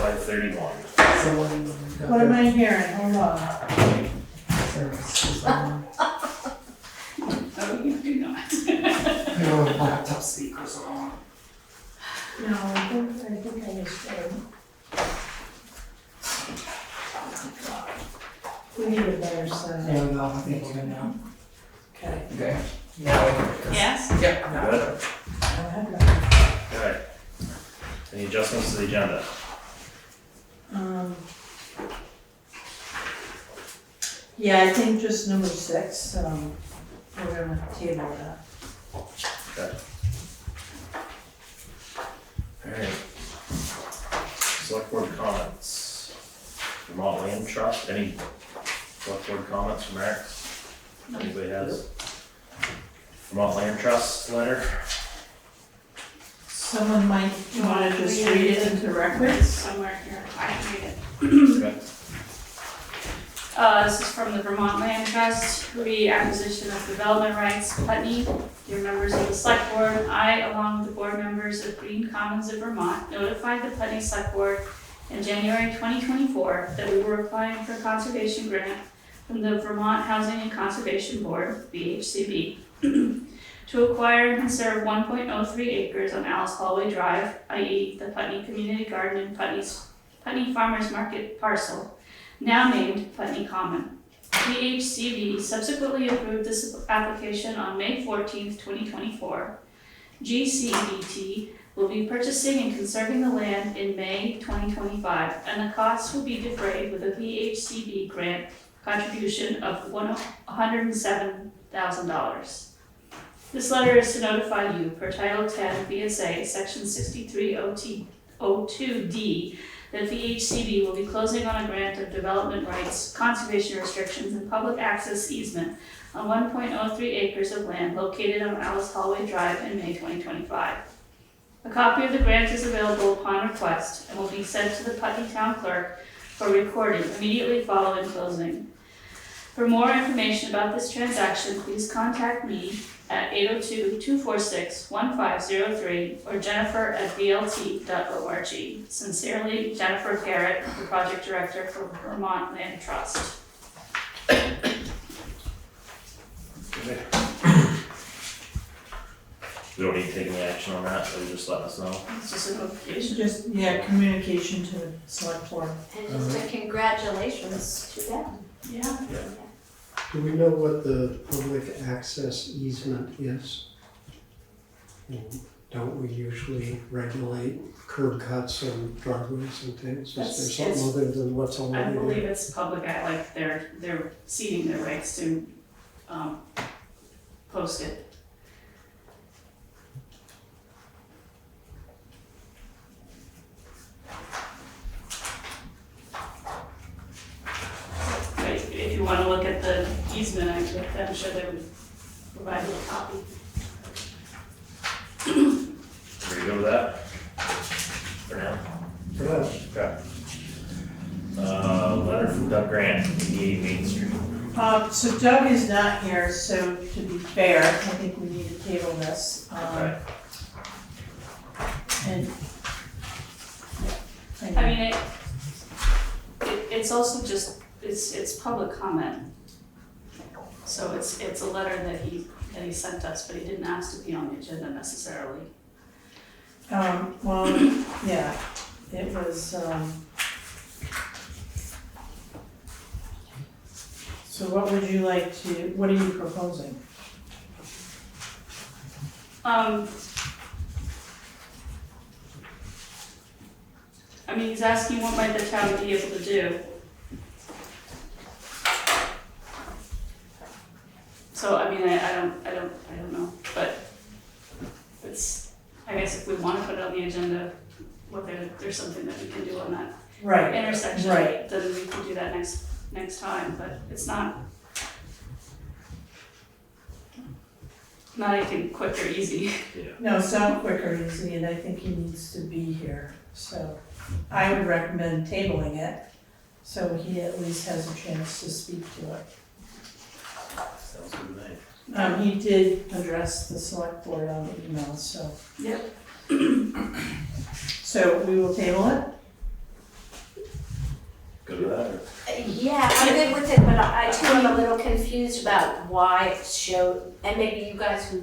5:31. So What am I hearing? Hold on. Services on. Oh, you do not. No, laptop speakers on. No, I think I was good. We need a better sound. There we go, I think we're good now. Okay. Okay. Now we can. Yes? Yep. now. Good? I have that. Alright. Any adjustments to the agenda? Yeah, I think just number 6, we're gonna table that. Okay. Alright. Select board comments. Vermont Land Trust, any select board comments from Marc? Anybody has? Vermont Land Trust letter? Someone might wanna just read it into records. Somewhere here, I can read it. Okay. This is from the Vermont Land Trust, reacquisition of development rights, Putney. Dear members of the select board, I, along with the board members of Green Commons of Vermont, notified the Putney Select Board in January 2024 that we were applying for a conservation grant from the Vermont Housing and Conservation Board, VHCB, to acquire and conserve 1.03 acres on Alice Hallway Drive, i.e. the Putney Community Garden and Putney Farmers Market parcel, now named Putney Common. VHCB subsequently approved this application on May 14th, 2024. GCBT will be purchasing and conserving the land in May 2025, and the costs will be defrayed with a VHCB grant contribution of $107,000. This letter is to notify you per Title 10 VSA Section 6302D that VHCB will be closing on a grant of development rights, conservation restrictions, and public access easement on 1.03 acres of land located on Alice Hallway Drive in May 2025. A copy of the grant is available upon request and will be sent to the Putney Town Clerk for recording immediately following closing. For more information about this transaction, please contact me at 802-246-1503 or jennifer@vlt.org. Sincerely, Jennifer Garrett, the Project Director for Vermont Land Trust. Okay. We don't need to take any action on that, so you just let us know. It's just a notification. Just, communication to the select board. And just a congratulations to them. Yeah. Do we know what the public access easement is? Don't we usually regulate curb cuts and driveways and things? Is there It's- something other than what's I already believe there? it's public, like they're ceding their rights to post it. But if you want to look at the easement, I'm sure they would provide you a copy. Ready to go with that? For now? Yeah. Okay. Letter from Doug Grandt, 88 Main Street. So Doug is not here, so to be fair, I think we need to table this. Okay. And, I mean, it's also just, it's public comment. So it's a letter that he sent us, but he didn't ask to be on the agenda necessarily. well, yeah, it was, so what would you like to, what are you proposing? I mean, he's asking what might the town be able to do. So, I mean, I don't know, but it's, I guess if we want to put it on the agenda, whether there's something that we can do on that Right, intersection, right. then we can do that next time, but it's not anything quick or easy. Yeah. No, it's not quick or easy, and I think he needs to be here, so I would recommend tabling it, so he at least has a chance to speak to it. Sounds good to me. He did address the select board on the email, so. Yep. So we will table it? Good with that, or? Yeah, I'm good with it, but I too am a little confused about why it showed, and maybe you guys who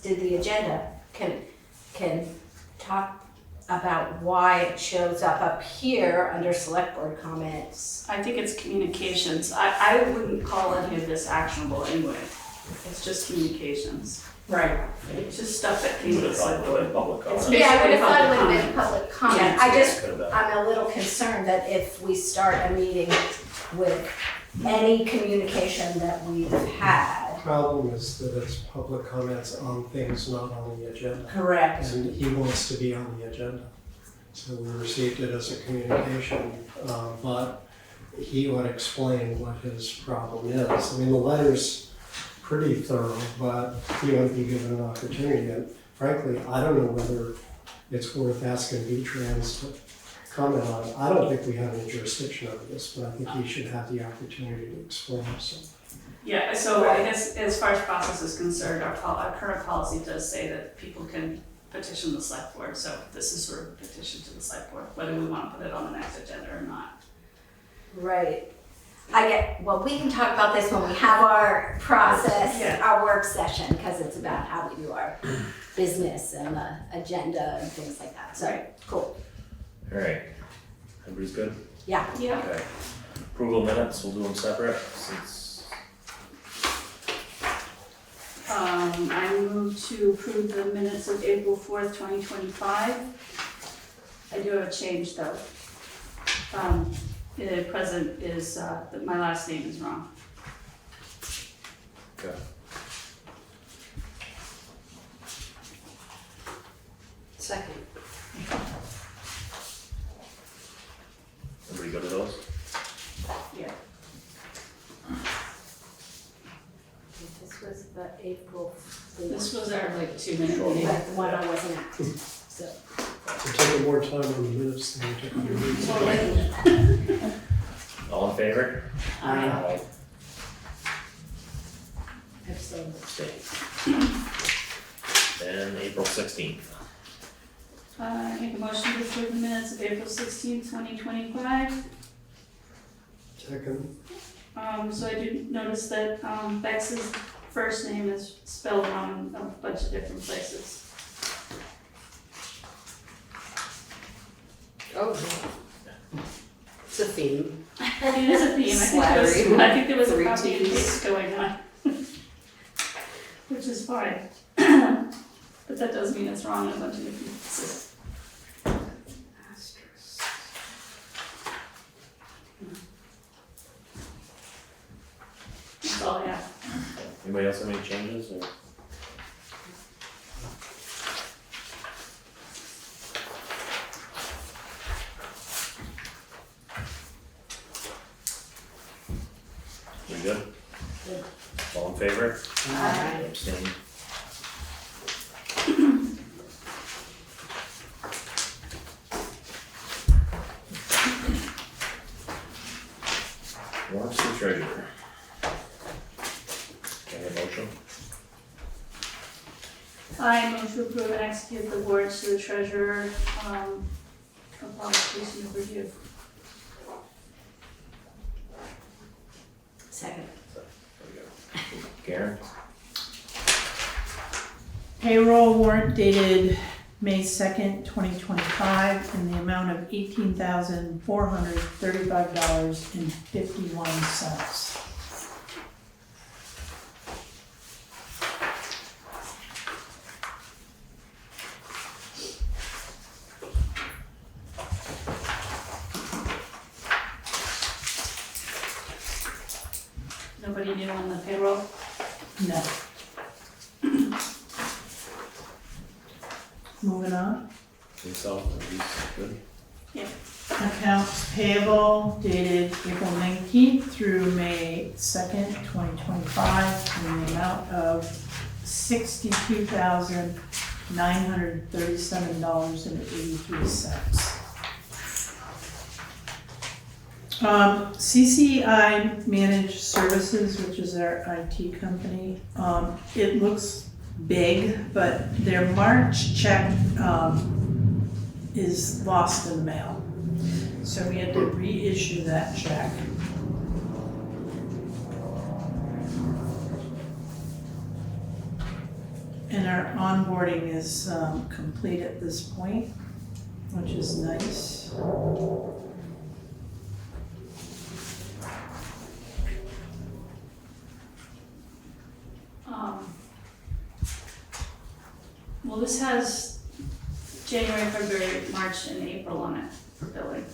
did the agenda can talk about why it shows up here under select board comments. I think it's communications. I wouldn't call any of this actionable anyway. It's just communications. Right. It's just stuff that came Would to the have select thought board. it public comment. It's Yeah, I would have basically thought it would public have been public comment. Yeah, I just, Could have been. I'm a little concerned that if we start a meeting with any communication that we've had. Problem is that it's public comments on things not on the agenda. Correct. And he wants to be on the agenda. So we received it as a communication, but he would explain what his problem is. I mean, the letter's pretty thorough, but he wouldn't be given an opportunity. And frankly, I don't know whether it's worth asking V-Trans to comment on it. I don't think we have any jurisdiction over this, but I think he should have the opportunity to explain himself. Yeah, so I guess as far as process is concerned, our current policy does say that people can petition the select board, so this is sort of a petition to the select board, whether we want to put it on the next agenda or not. Right. Well, we can talk about this when we have our process, Yeah. our work session, because it's about how we do our business and the agenda and things like that. So, Right. cool. All right, everybody's good? Yeah. Yeah. Okay. Approval minutes, we'll do them separate since, I move to approve the minutes of April 4th, 2025. I do have a change though. The present is, that my last name is wrong. okay. Second. Everybody go to those? Yeah. This was the April 4th. This was our like 2-minute Sure. meeting. But the one I wasn't at, so. We're taking more time on the minutes than we took on the meeting. All in favor? Aye. Abstained. And April 16th. Make a motion to approve the minutes of April 16th, 2025. Second, So I did notice that Bex's first name is spelled wrong in a bunch of different places. Oh, it's a theme. It is a theme. I think there was a copy and paste going on. Which is fine. But that does mean it's wrong in a bunch of different places. That's all I have. Anybody else have any changes or? We good? Good. All in favor? Aye. Abstain. Warrants to treasurer. Can I have a motion? I move to approve and execute the warrants to the treasurer, for publication of review. Second. There we go. Karen? Payroll warrant dated May 2nd, 2025, in the amount of $18,435.51. Nobody new on the payroll? No. Moving on. Think so? Everybody's good? Accounts payable dated April 19th through May 2nd, 2025, in the amount of $62,937.83. CCI Managed Services, which is our IT company, it looks big, but their March check is lost in the mail. So we had to reissue that check. And our onboarding is complete at this point, which is nice. Well, this has January, February, March, and April on it for billing.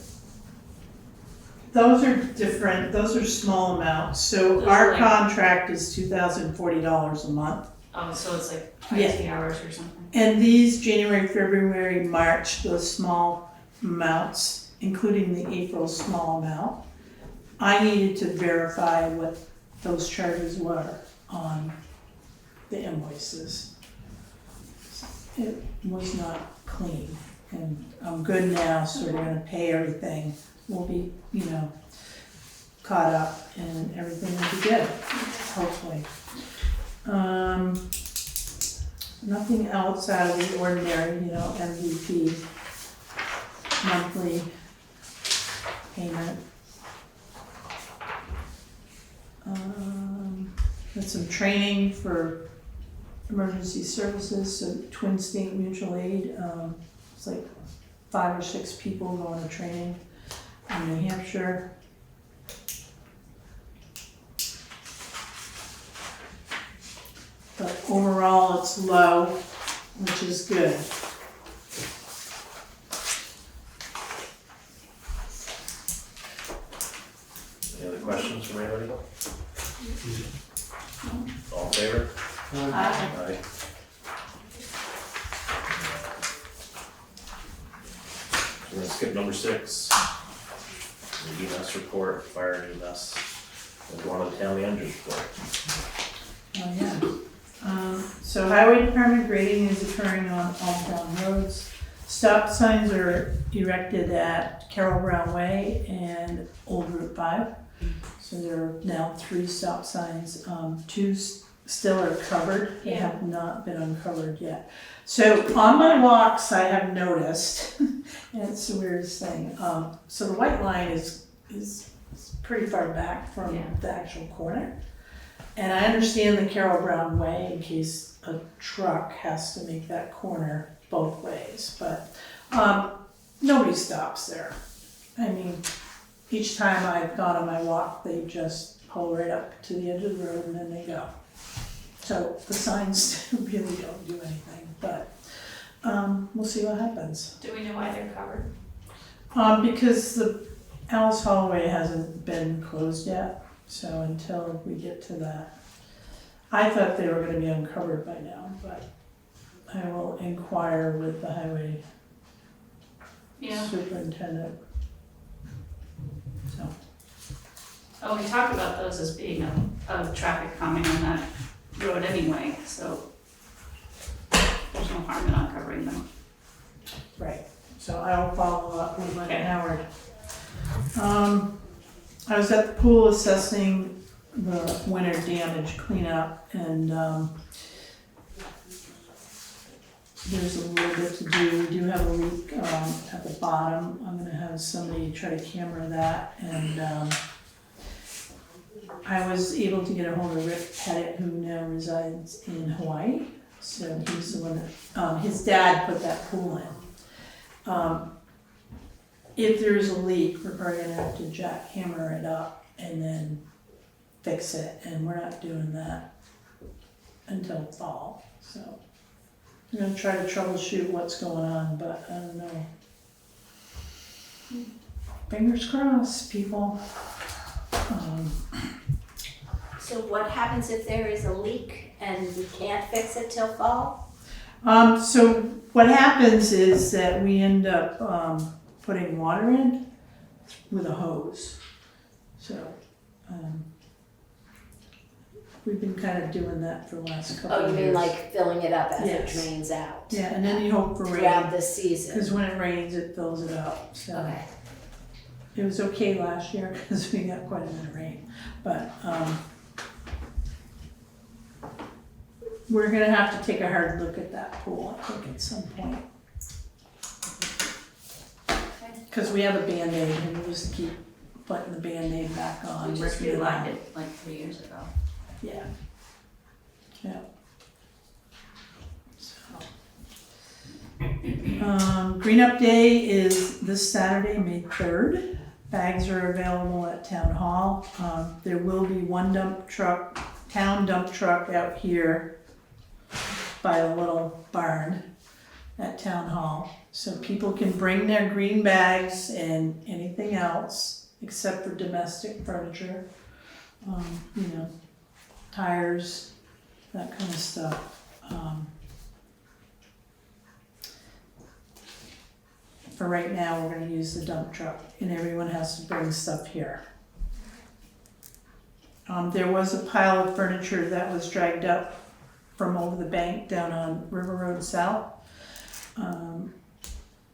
Those are different, those are small amounts, so Those our are like- contract is $2,040 a month. Oh, so it's like Yeah. 20 hours or something? And these January, February, March, those small amounts, including the April small amount, I needed to verify what those charges were on the invoices. It was not clean, and I'm good now, so we're gonna pay everything. We'll be, caught up and everything will be good, hopefully. Nothing else out of the ordinary, MVP monthly payment. Had some training for emergency services, so Twin State Mutual Aid, it's like 5 or 6 people going to training in New Hampshire. But overall, it's low, which is good. Any other questions from anybody? All in favor? Aye. We're gonna skip number 6. The EMS report, fire EMS. And go on to the town manager's report. Oh, yeah. So highway department grading is occurring on all town roads. Stop signs are erected at Carroll Brown Way and Old Route 5. So there are now 3 stop signs. 2 still are covered. They have not been uncovered yet. So on my walks, I have noticed, and it's the weirdest thing. So the white line is pretty far back from the actual corner. And I understand the Carroll Brown Way in case a truck has to make that corner both ways, but nobody stops there. I mean, each time I've gone on my walk, they just pull right up to the edge of the road and then they go. So the signs really don't do anything, but we'll see what happens. Do we know why they're covered? Because the Ellis hallway hasn't been closed yet. So until we get to that, I thought they were gonna be uncovered by now, but I will inquire with the highway superintendent. So, Oh, we talked about those as being of traffic calming on that road anyway, so there's no harm in uncovering them. right, so I will follow up with Lynn Okay. Howard. I was at the pool assessing the winter damage cleanup, and there's a little bit to do. We do have a leak at the bottom. I'm gonna have somebody try to camera that, and I was able to get a hold of Rick Pettit, who now resides in Hawaii. So he's the one that, his dad put that pool in. If there's a leak, we're probably gonna have to jackhammer it up and then fix it, and we're not doing that until fall, so. I'm gonna try to troubleshoot what's going on, but I don't know. Fingers crossed, people. So what happens if there is a leak and we can't fix it till fall? So what happens is that we end up, putting water in with a hose. So, we've been kind of doing that for the last couple Oh, you of mean years. like filling it up as it Yes. drains out? Yeah, and then you hope for Throughout rain, the season? because when it rains, it fills it up, so. Okay. It was okay last year, because we got quite a bit of rain, but, we're gonna have to take a hard look at that pool, I think, at some point. Cause we have a Band-Aid and we just keep putting the Band-Aid back on. We just ripping it relined out. it like 3 years ago. Yeah. Yeah. So. Green Up Day is this Saturday, May 3rd. Bags are available at Town Hall. There will be one town dump truck out here by a little barn at Town Hall. So people can bring their green bags and anything else except for domestic furniture. You know, tires, that kind of stuff. For right now, we're gonna use the dump truck and everyone has to bring stuff here. There was a pile of furniture that was dragged up from over the bank down on River Road South.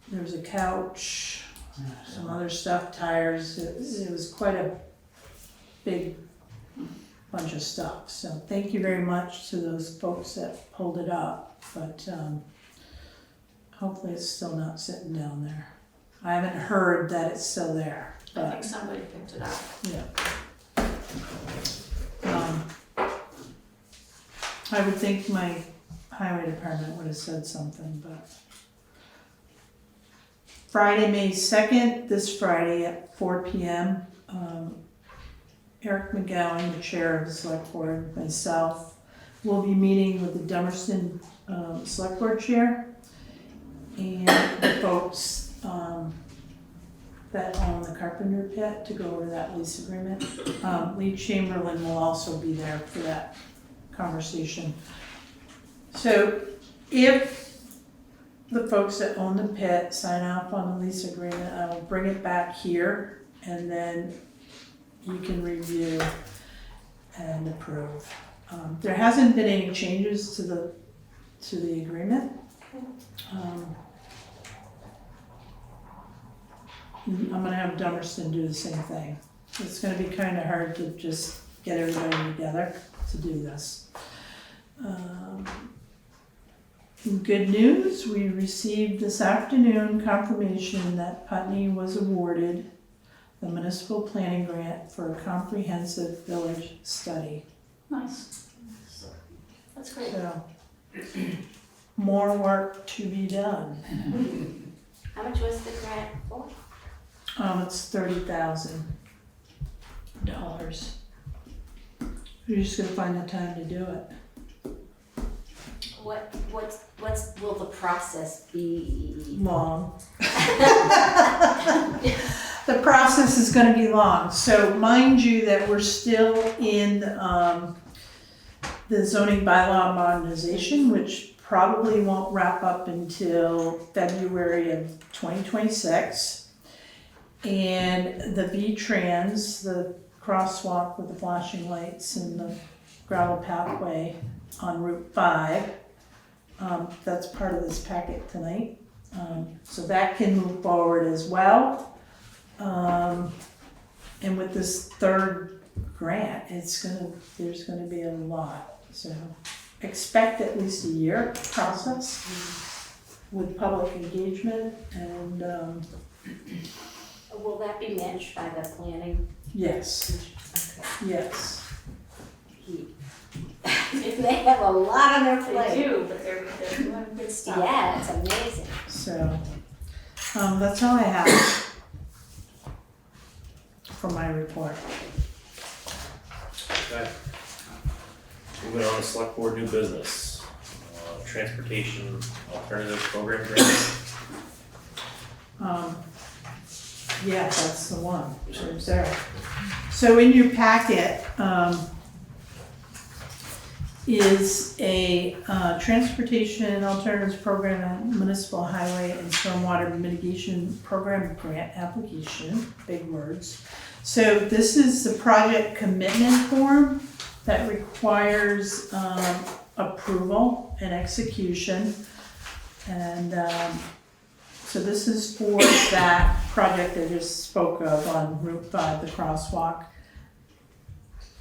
There was a couch, some other stuff, tires. It was quite a big bunch of stuff. So thank you very much to those folks that pulled it up, but hopefully it's still not sitting down there. I haven't heard that it's still there, I think but somebody picked it up. yeah. I would think my highway department would have said something, but. Friday, May 2nd, this Friday at 4 p.m., Eric McGowan, the chair of the select board, myself, will be meeting with the Dummerston select board chair and the folks that own the Carpenter Pit to go over that lease agreement. Lee Chamberlain will also be there for that conversation. So if the folks that own the pit sign off on the lease agreement, I will bring it back here and then you can review and approve. There hasn't been any changes to the agreement. I'm gonna have Dummerston do the same thing. It's gonna be kinda hard to just get everybody together to do this. Good news, we received this afternoon confirmation that Putney was awarded the municipal planning grant for a comprehensive village study. Nice. That's great. So, more work to be done. How much was the grant for? It's $30,000. You're just gonna find the time to do it. What's will the process be? Long. The process is gonna be long, so mind you that we're still in, the zoning bylaw modernization, which probably won't wrap up until February of 2026. And the V-Trans, the crosswalk with the flashing lights and the gravel pathway on Route 5, that's part of this packet tonight. So that can move forward as well. And with this third grant, there's gonna be a lot. So expect at least a year process with public engagement and, Will that be managed by the planning? yes, Okay. yes. They have a lot on their They plate. do, but they're doing good stuff. Yeah, it's amazing. So, that's all I have for my report. Okay. Moving on to Selectboard New Business. Transportation Alternative Program Grant. Yeah, that's the one, right there. So in your packet, is a Transportation Alternatives Program and Municipal Highway and Stormwater Mitigation Program grant application, big words. So this is the project commitment form that requires approval and execution. And so this is for that project I just spoke of on Route 5, the crosswalk.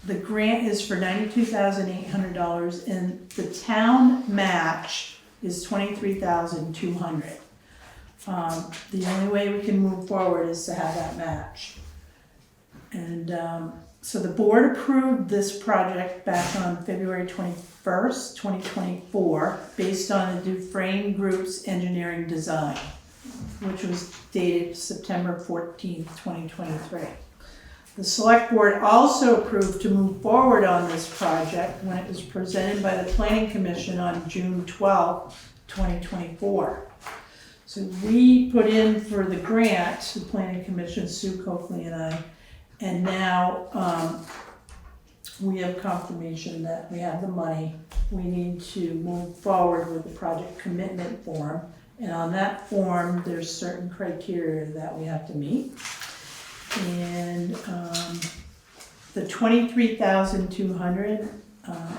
The grant is for $92,800 and the town match is $23,200 The only way we can move forward is to have that match. And so the board approved this project back on February 21st, 2024, based on the Dufresne Group's engineering design, which was dated September 14th, 2023. The select board also approved to move forward on this project when it was presented by the planning commission on June 12th, 2024. So we put in for the grant, the planning commission, Sue Coakley and I, and now we have confirmation that we have the money. We need to move forward with the project commitment form. And on that form, there's certain criteria that we have to meet. And the $23,200,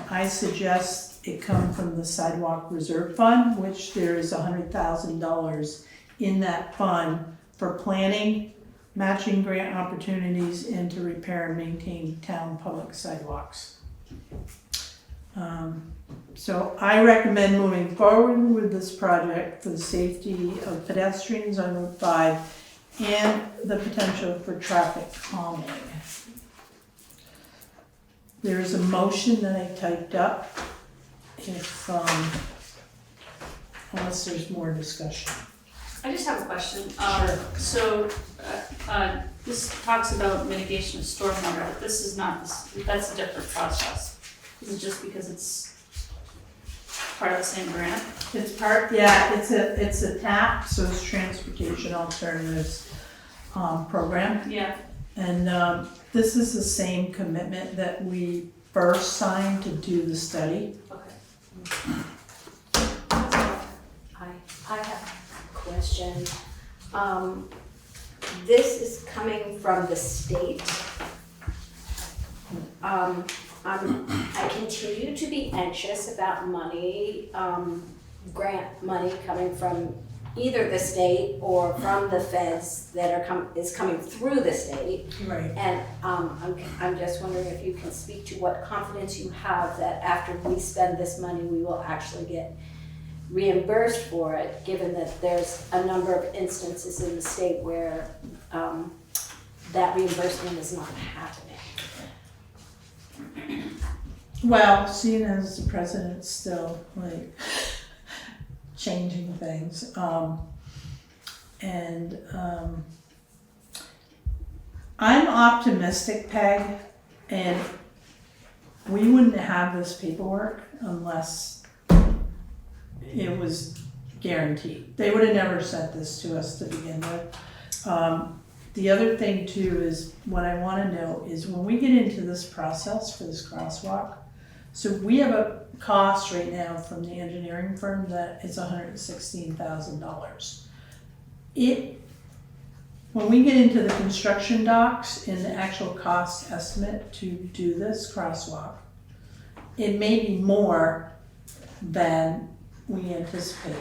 I suggest it come from the Sidewalk Reserve Fund, which there is $100,000 in that fund for planning, matching grant opportunities, and to repair and maintain town public sidewalks. So I recommend moving forward with this project for the safety of pedestrians on Route 5 and the potential for traffic calming. There is a motion that I typed up, if, unless there's more discussion. I just have a question. Sure. So, this talks about mitigation of stormwater, but this is not, that's a different process. Is it just because it's part of the same grant? It's part, yeah, it's a TAP, so it's Transportation Alternatives Program. Yeah. And this is the same commitment that we first signed to do the study. Okay. I have a question. This is coming from the state. I continue to be anxious about money, grant money coming from either the state or from the feds that is coming through the state. Right. And I'm just wondering if you can speak to what confidence you have that after we spend this money, we will actually get reimbursed for it, given that there's a number of instances in the state where that reimbursement is not happening. Well, seeing as the president's still like changing things, I'm optimistic, Peg, and we wouldn't have this paperwork unless it was guaranteed. They would have never sent this to us to begin with. The other thing too is, what I want to know is when we get into this process for this crosswalk, so we have a cost right now from the engineering firm that is $116,000. When we get into the construction docs and the actual cost estimate to do this crosswalk, it may be more than we anticipate.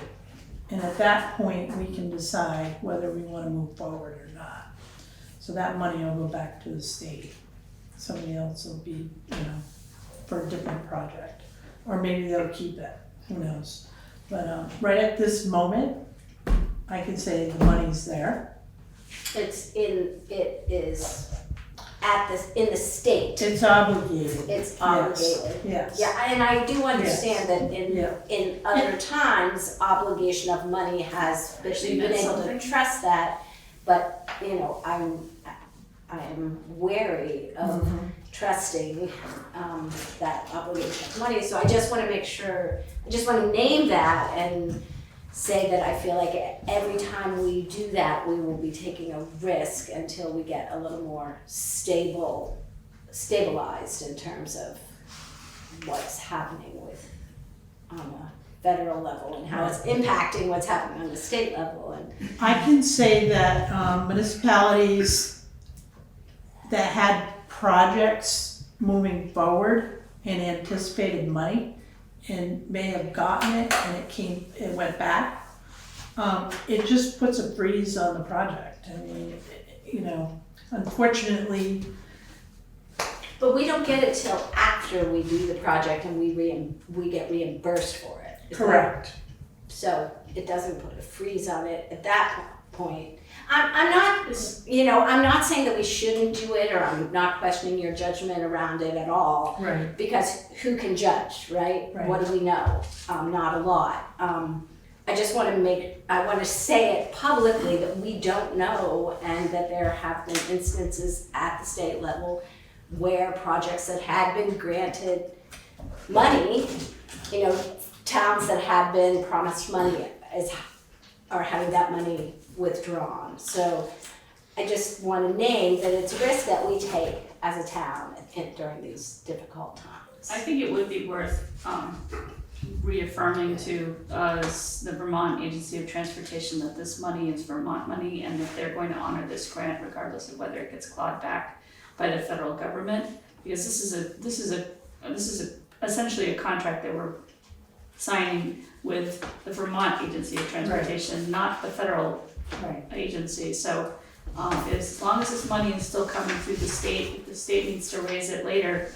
And at that point, we can decide whether we want to move forward or not. So that money will go back to the state. Somebody else will be, for a different project. Or maybe they'll keep it, who knows. But right at this moment, I can say the money's there. It is in the state. It's obligated. It's obligated. Yes. Yeah, and I do understand that in other times, obligation of money has been able something. to trust that, but I am wary of trusting that obligation of money. So I just want to make sure, I just want to name that and say that I feel like every time we do that, we will be taking a risk until we get a little more stabilized in terms of what's happening with on a federal level and how it's impacting what's happening on the state level. And I can say that municipalities that had projects moving forward and anticipated money and may have gotten it and it went back, it just puts a freeze on the project. I mean, unfortunately. But we don't get it till after we do the project and we get reimbursed for it. Correct. So it doesn't put a freeze on it at that point. I'm not, you know, I'm not saying that we shouldn't do it, or I'm not questioning your judgment around it at all. Right. Because who can judge, right? Right. What do we know? Not a lot. I just want to say it publicly that we don't know, and that there have been instances at the state level where projects that had been granted money, you know, towns that have been promised money are having that money withdrawn. So I just want to name that it's a risk that we take as a town during these difficult times. I think it would be worth reaffirming to the Vermont Agency of Transportation that this money is Vermont money, and that they're going to honor this grant regardless of whether it gets clawed back by the federal government, because this is essentially a contract that we're signing with the Vermont Agency of Transportation, not the federal Right. agency. So as long as this money is still coming through the state, if the state needs to raise it later,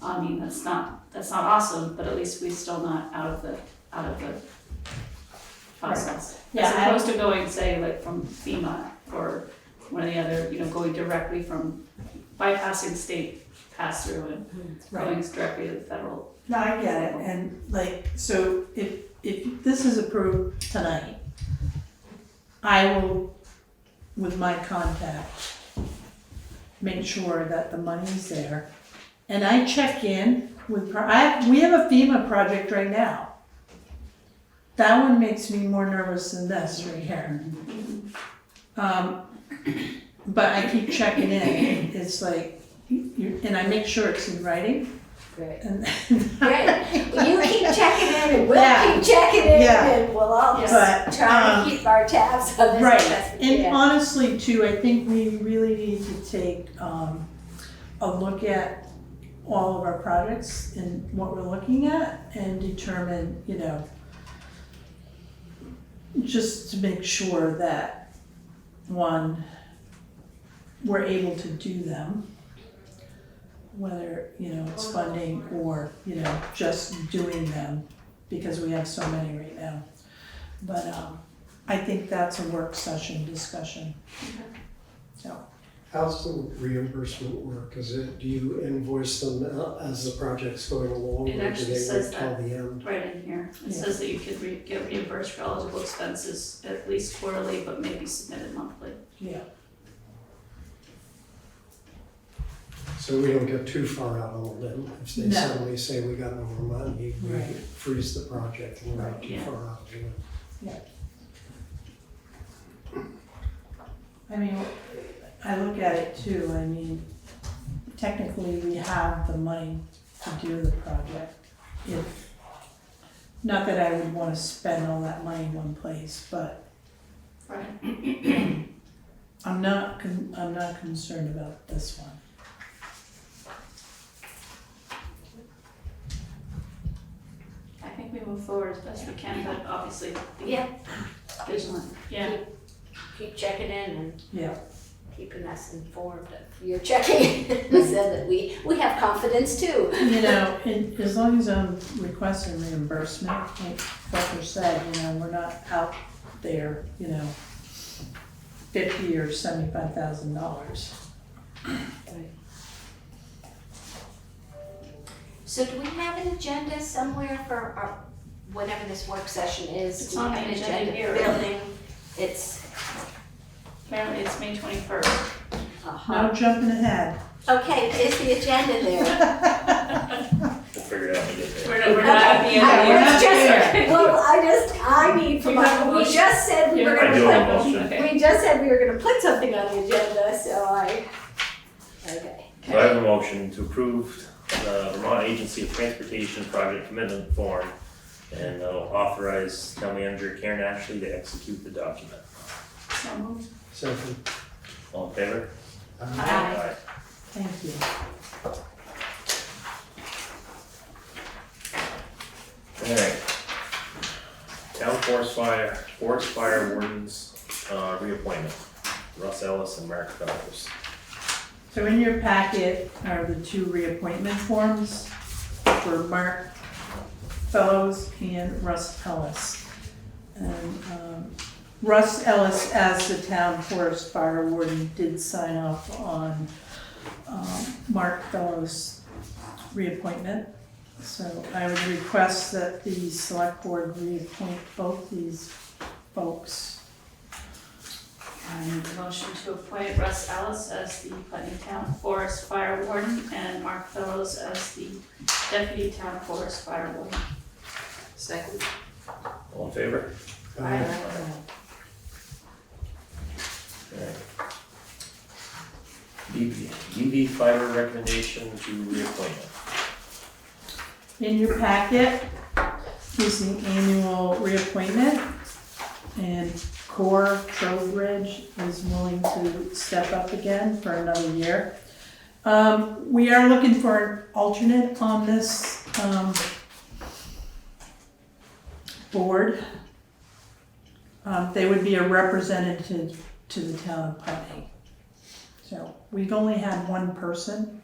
I mean, that's not awesome, but at least we're still not out of the process. Yeah, As opposed to going, say, like from FEMA or one of the other, you know, going directly from bypassing state pass through and going directly to the federal. No, I get it, and like, so if this is approved tonight, I will, with my contact, make sure that the money's there. And I check in with, we have a FEMA project right now. That one makes me more nervous than this right here. But I keep checking in, it's like, and I make sure it's in writing. Great. And Great. Well, you keep checking in, and we'll Yeah. keep checking in, Yeah. and we'll all just But, try to keep our tabs on this. right, as best we and can. honestly too, I think we really need to take a look at all of our projects and what we're looking at and determine, you know, just to make sure that, one, we're able to do them, whether, you know, it's funding or, you know, just doing them, because we have so many right now. But I think that's a work session discussion. So, How's the reimbursement work? Do you invoice them as the project's going along? It or actually do they says wait till that. the end? Right in here, it Yeah. says that you could get reimbursed for eligible expenses at least quarterly, but maybe submitted monthly. yeah. So we don't get too far out on the limb. If they No. suddenly say we got more money, we Right. freeze the project and we're not too Yeah. far out of the limb. I mean, I look at it too, I mean, technically we have the money to do the project. If, not that I would wanna spend all that money in one place, but Right. I'm not concerned about this one. I think we move forward as best we can, but obviously be Yeah, vigilant. Yeah, keep checking in and Yeah. keeping us informed of your checking, so that we have confidence too. You know, and as long as I'm requesting reimbursement, like Becker said, you know, we're not out there, you know, $50,000 or $75,000. So do we have an agenda somewhere for our, whenever this work session is? It's Do we on have the an agenda here. Building, it's, apparently it's May 21st. No jumping ahead. Okay, is the agenda there? We'll figure it out when we get there. We're not at the end of the We're year. not there. Well, I need for You have a my, we motion? just said we You were have I do have a gonna motion. Okay. we just said we were gonna put something on the agenda, so okay. So I have a motion to approve the Vermont Agency of Transportation Project Commitment Form and authorize town manager Karen Ashley to execute the document. So moved. Second. All in favor? Aye. Thank you. Alright. Town Forest Fire Wardens, reappointment. Russ Ellis and Marc Fellows. So in your packet are the two reappointment forms for Marc Fellows and Russ Ellis. And Russ Ellis, as the town forest fire warden, did sign off on Marc Fellows' reappointment. So I would request that the select board reappoint both these folks. I make a motion to appoint Russ Ellis as the Putney Town Forest Fire Warden and Marc Fellows as the Deputy Town Forest Fire Warden. Second. All in favor? Aye. Alright. UV fiber recommendation to reappointment. In your packet is the annual reappointment, and Core Trowbridge is willing to step up again for another year. We are looking for an alternate on this board. They would be a representative to the town of Putney. So we've only had one person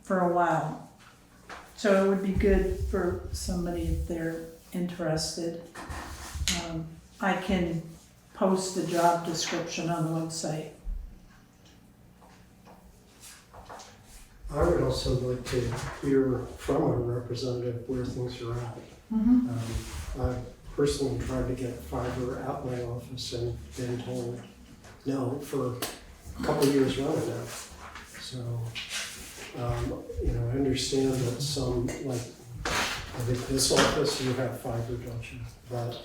for a while. So it would be good for somebody if they're interested. I can post the job description on the website. I would also like to hear from a representative where things are at. I've personally tried to get fiber out my office and been told no for a couple of years running now. So, I understand that some, like, I think this office, you have fiber, don't you? But,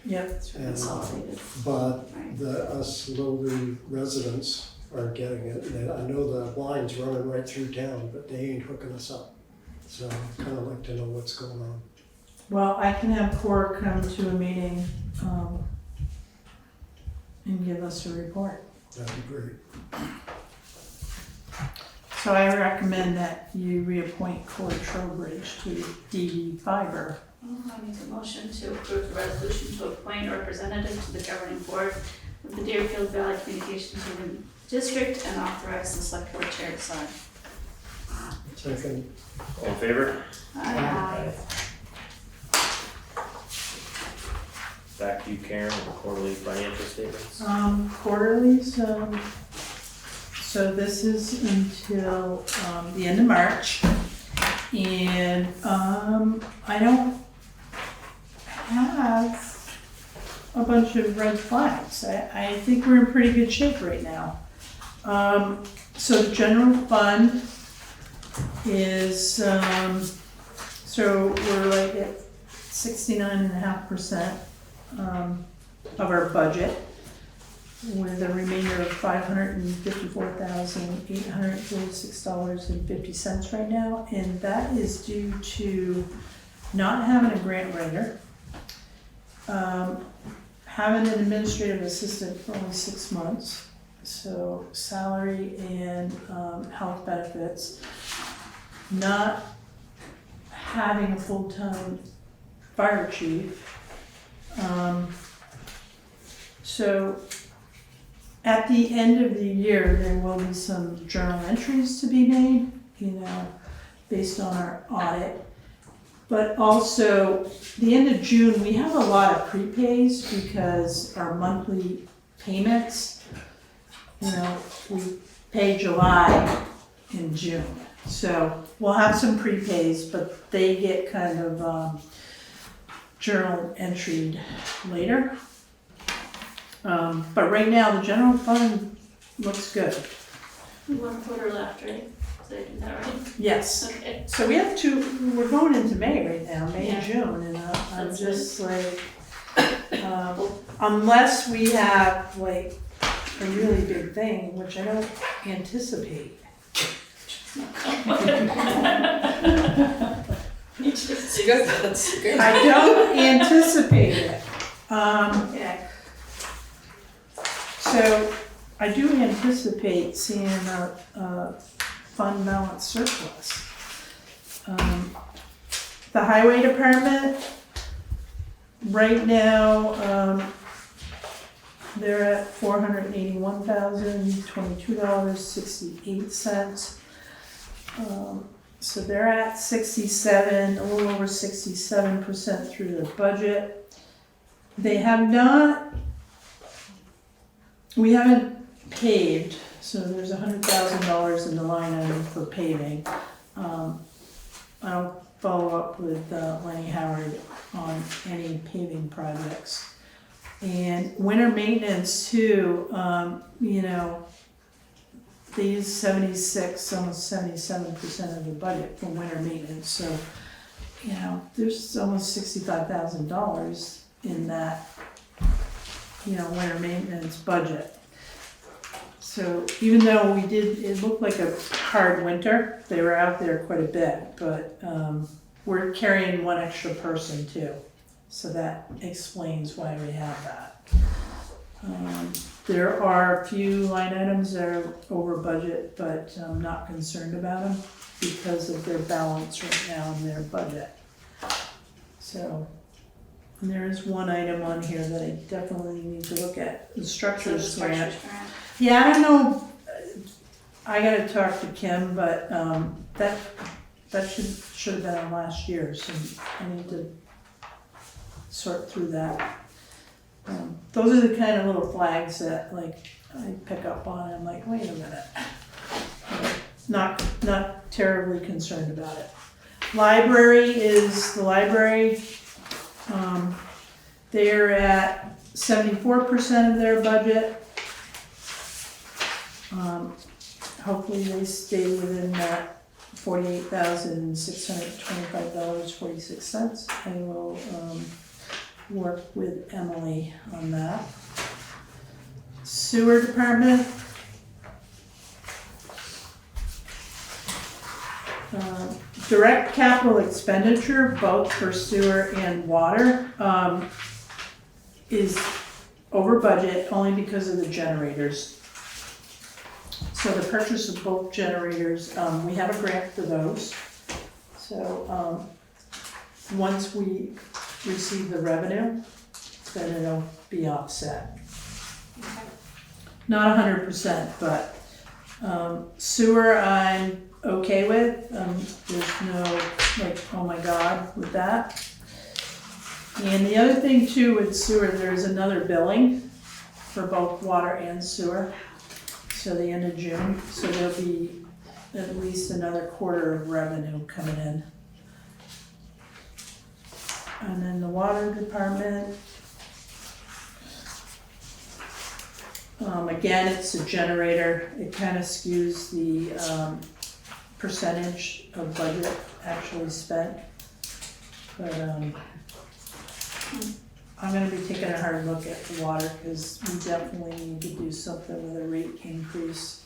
Yep. Consolidated. but us lowly residents aren't getting it. And I know the line's running right through town, but they ain't hooking us up. So I'd kind of like to know what's going on. Well, I can have Core come to a meeting and give us a report. That'd be great. So I recommend that you reappoint Core Trowbridge to DD Fiber. I make a motion to approve the resolution to appoint a representative to the governing board of the Deerfield Valley Communications Urban District and authorize the select board chair to sign. Second. All in favor? Aye. Back to you, Karen, with the quarterly financial statements. Quarterlies, so this is until the end of March. And I don't have a bunch of red flags. I think we're in pretty good shape right now. So the general fund is, so we're like at 69.5% of our budget, with a remainder of $554,846.50 right now, and that is due to not having a grant writer, having an administrative assistant for only 6 months, so salary and health benefits, not having a full-time fire chief. So at the end of the year, there will be some journal entries to be made, based on our audit. But also, the end of June, we have a lot of prepays because our monthly payments, we pay July in June. So we'll have some prepays, but they get kind of journal entered later. But right now, the general fund looks good. 1 quarter left, right? Did I do that right? Yes. Okay. So we have we're going into May right now, May and Yeah. June, and I'm That's just like, unless we have like a really big thing, which I don't anticipate. So that's good. I don't anticipate it. Okay. So I do anticipate seeing a fund balance surplus. The highway department, right now, they're at $481,022.68. So they're at 67, a little over 67% through the budget. They have not, we haven't paved, so there's $100,000 in the line item for paving. I'll follow up with Lenny Howard on any paving projects. And winter maintenance too, you know, they use 76, almost 77% of the budget for winter maintenance, so, you know, there's almost $65,000 in that, you know, winter maintenance budget. So even though we did, it looked like a hard winter, they were out there quite a bit, but we're carrying one extra person too. So that explains why we have that. There are a few line items that are over budget, but I'm not concerned about them because of their balance right now in their budget. So, and there is one item on here that I definitely need to look at, the structures grant. Yeah, I don't know, I gotta talk to Kim, but that should have been on last year, so I need to sort through that. Those are the kind of little flags that like I pick up on and I'm like, wait a minute. Not terribly concerned about it. Library is the library. They're at 74% of their budget. Hopefully they stay within that $48,625.46. I will work with Emily on that. Sewer department. Direct capital expenditure, both for sewer and water, is over budget only because of the generators. So the purchase of both generators, we have a grant for those. So once we receive the revenue, then it'll be offset. Okay. Not 100%, but sewer I'm okay with. There's no like, oh my God with that. And the other thing too with sewer, there's another billing for both water and sewer. So the end of June, so there'll be at least another quarter of revenue coming in. And then the water department, again, it's a generator. It kind of skews the percentage of budget actually spent. But I'm gonna be taking a hard look at the water because we definitely need to do something with a rate increase.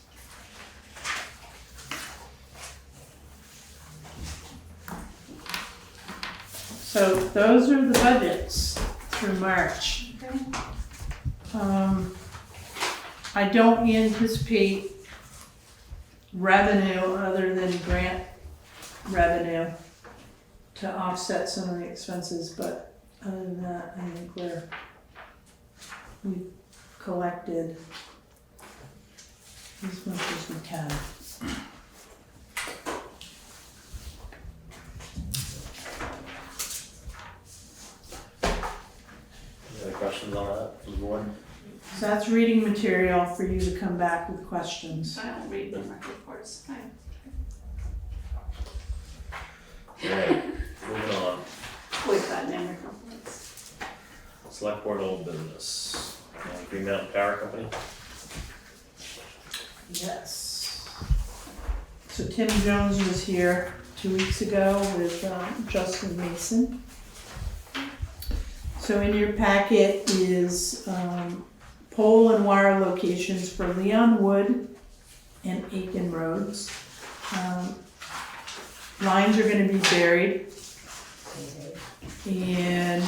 So those are the budgets through March. Okay. I don't anticipate revenue other than grant revenue to offset some of the expenses, but other than that, I think we've collected as much as we can. Any other questions on that from the board? So that's reading material for you to come back with questions. I don't read the reports. Alright, moving on. We've got memory reports. Selectboard Old Business. Green Mountain Power Company. Yes. So Tim Jones was here 2 weeks ago with Justin Mason. So in your packet is pole and wire locations for Leon Wood and Aiken roads. Lines are gonna be buried. And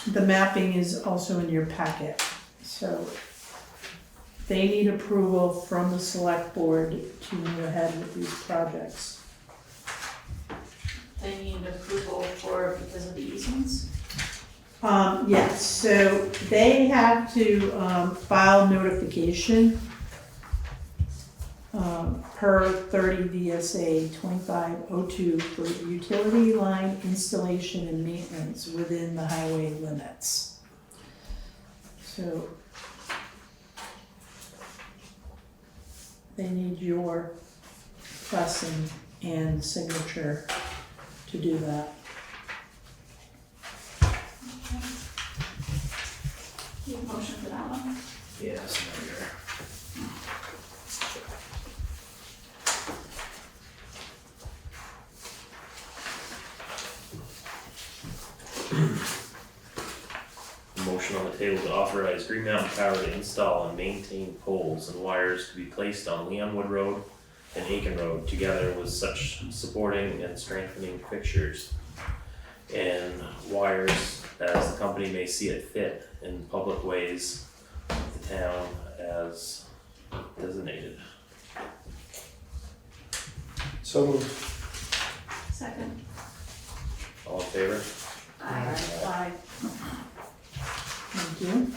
the mapping is also in your packet. So they need approval from the select board to move ahead with these projects. They need approval for, because of the easements? Yes, so they have to file notification per 30 VSA 2502 for utility line installation and maintenance within the highway limits. So they need your blessing and signature to do that. Need a motion for that one? Yes, here. Motion on the table to authorize Green Mountain Power to install and maintain poles and wires to be placed on Leonwood Road and Aiken Road, together with such supporting and strengthening fixtures and wires as the company may see it fit in public ways of the town as designated. So moved. Second. All in favor? Aye. Thank you.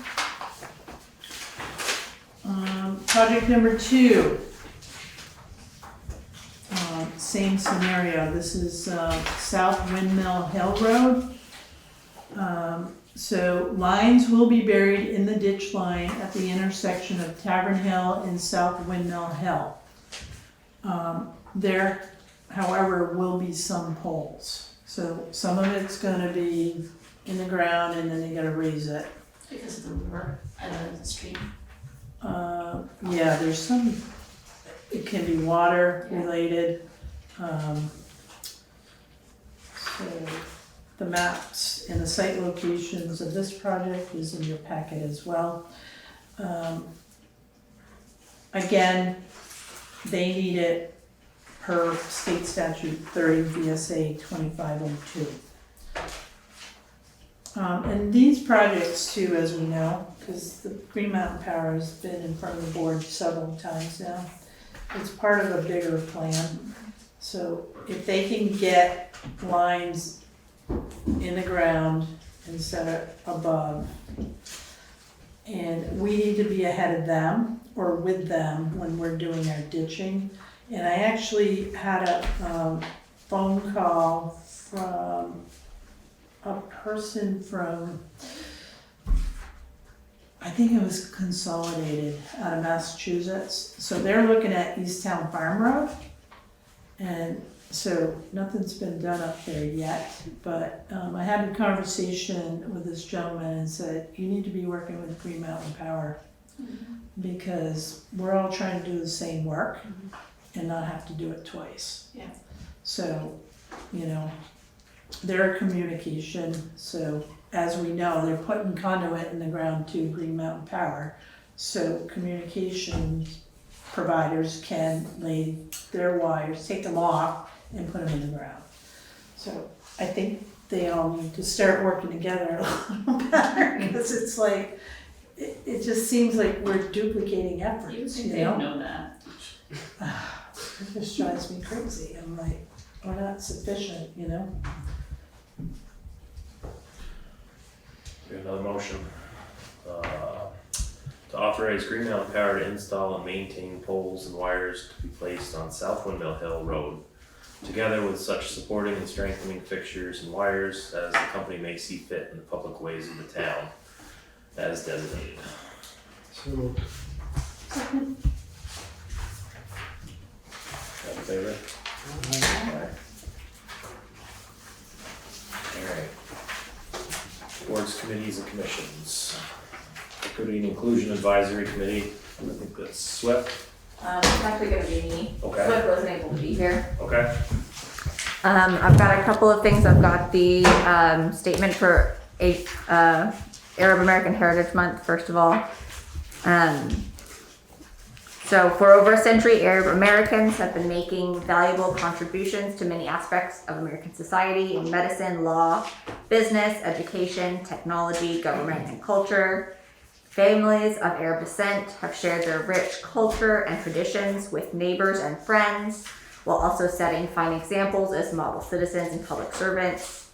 Project number 2. Same scenario. This is South Windmill Hill Road. So lines will be buried in the ditch line at the intersection of Tavern Hill and South Windmill Hill. There, however, will be some poles. So some of it's gonna be in the ground and then they gotta raise it. Because of the river, the stream. Yeah, there's some, it can be water related. So the maps and the site locations of this project is in your packet as well. Again, they need it per state statute 30 VSA 2502. And these projects too, as we know, because the Green Mountain Power has been in front of the board several times now, it's part of a bigger plan. So if they can get lines in the ground instead of above, and we need to be ahead of them or with them when we're doing our ditching. And I actually had a phone call from a person from, I think it was Consolidated out of Massachusetts. So they're looking at Easttown Farm Road. And so nothing's been done up there yet, but I had a conversation with this gentleman and said, you need to be working with Green Mountain Power because we're all trying to do the same work and not have to do it twice. Yeah. So, you know, they're a communication, so as we know, they're putting conduit in the ground to Green Mountain Power. So communication providers can lay their wires, take them off and put them in the ground. So I think they all need to start working together a little better because it's like, it just seems like we're duplicating You would efforts, think you they'd know? know that. It just drives me crazy. I'm like, we're not sufficient, you know? We have another motion, to authorize Green Mountain Power to install and maintain poles and wires to be placed on South Windmill Hill Road, together with such supporting and strengthening fixtures and wires as the company may see fit in the public ways of the town, as designated. So moved. Second. All in favor? Aye. Alright. Boards, committees, and commissions. Equity and Inclusion Advisory Committee, I think that's SWIP. It's actually gonna be me. Okay. Flip wasn't able to be here. Okay. I've got a couple of things. I've got the statement for Arab American Heritage Month, first of all. So for over a century, Arab Americans have been making valuable contributions to many aspects of American society in medicine, law, business, education, technology, government, and culture. Families of Arab descent have shared their rich culture and traditions with neighbors and friends, while also setting fine examples as model citizens and public servants.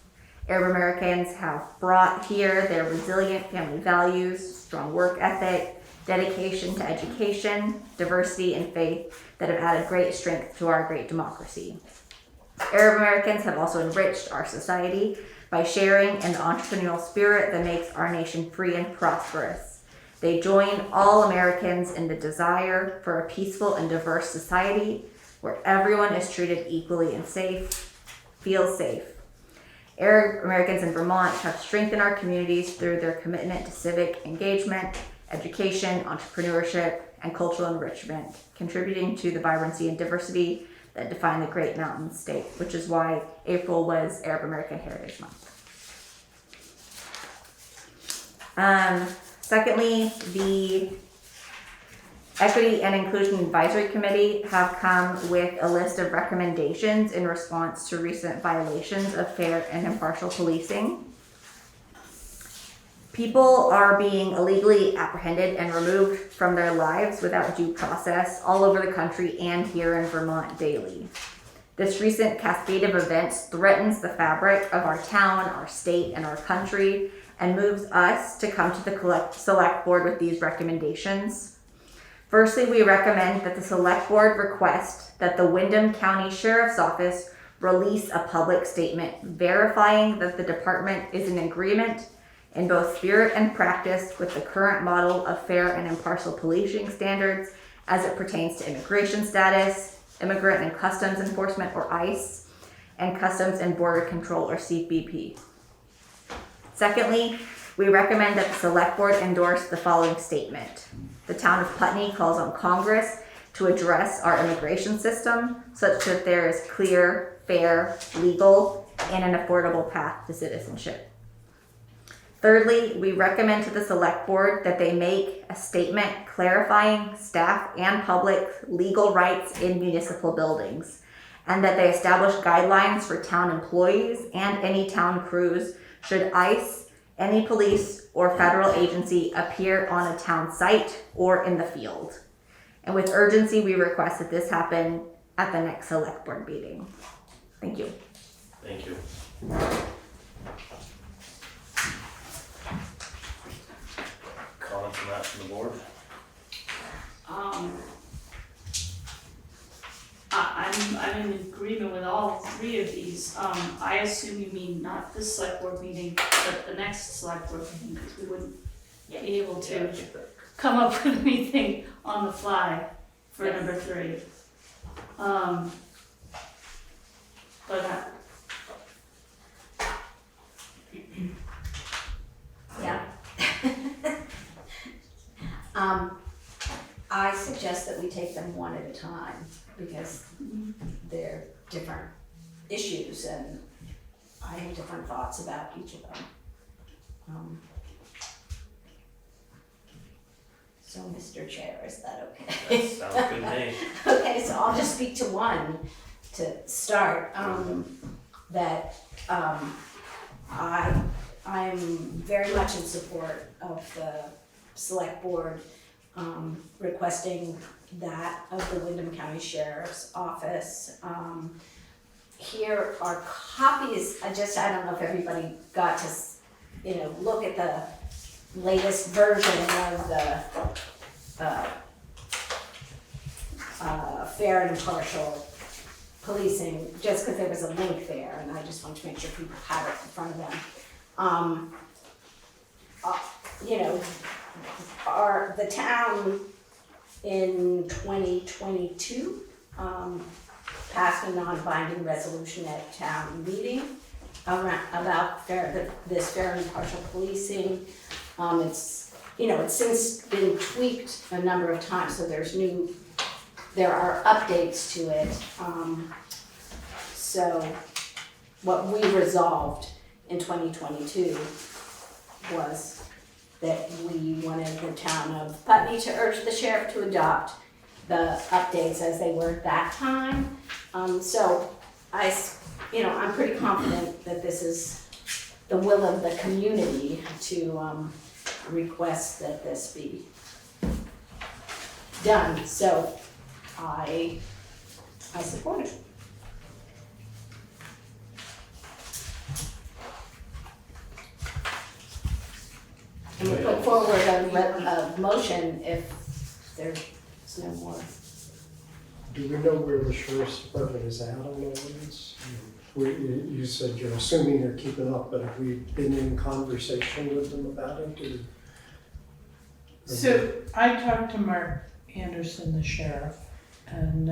Arab Americans have brought here their resilient family values, strong work ethic, dedication to education, diversity, and faith that have added great strength to our great democracy. Arab Americans have also enriched our society by sharing in the entrepreneurial spirit that makes our nation free and prosperous. They join all Americans in the desire for a peaceful and diverse society where everyone is treated equally and feels safe. Arab Americans in Vermont have strengthened our communities through their commitment to civic engagement, education, entrepreneurship, and cultural enrichment, contributing to the vibrancy and diversity that define the Great Mountain State, which is why April was Arab American Heritage Month. Secondly, the Equity and Inclusion Advisory Committee have come with a list of recommendations in response to recent violations of fair and impartial policing. People are being illegally apprehended and removed from their lives without due process all over the country and here in Vermont daily. This recent cascade of events threatens the fabric of our town, our state, and our country, and moves us to come to the Select Board with these recommendations. Firstly, we recommend that the Select Board request that the Windham County Sheriff's Office release a public statement verifying that the department is in agreement in both spirit and practice with the current model of fair and impartial policing standards as it pertains to immigration status, Immigrant and Customs Enforcement or ICE, and Customs and Border Control or CBP. Secondly, we recommend that the Select Board endorse the following statement. The town of Putney calls on Congress to address our immigration system such that there is clear, fair, legal, and an affordable path to citizenship. Thirdly, we recommend to the Select Board that they make a statement clarifying staff and public legal rights in municipal buildings, and that they establish guidelines for town employees and any town crews should ICE, any police or federal agency appear on a town site or in the field. And with urgency, we request that this happen at the next Select Board meeting. Thank you. Thank you. Comments on that from the board? I'm in agreement with all three of these. I assume you mean not this select board meeting, but the next select board meeting, because we wouldn't be able to come up with anything on the fly for number 3. But Yeah. I suggest that we take them one at a time because they're different issues and I have different thoughts about each of them. So, Mr. Chair, is that okay? That sounds good to me. Okay, so I'll just speak to one to start. I'm very much in support of the Select Board requesting that of the Windham County Sheriff's Office. Here are copies. I don't know if everybody got to, look at the latest version of the fair and impartial policing, just because there was a link there, and I just want to make sure people have it in front of them. The town in 2022 passed a non-binding resolution at town meeting about this fair and impartial policing. It's since been tweaked a number of times, so there are updates to it. So what we resolved in 2022 was that we wanted the town of Putney to urge the sheriff to adopt the updates as they were at that time. So I'm pretty confident that this is the will of the community to request that this be done. So I support it. And we put forward a motion if there's no more. Do we know where the sheriff's department is at on all of this? You said you're assuming they're keeping up, but have we been in conversation with them about it? So I talked to Marc Anderson, the sheriff, and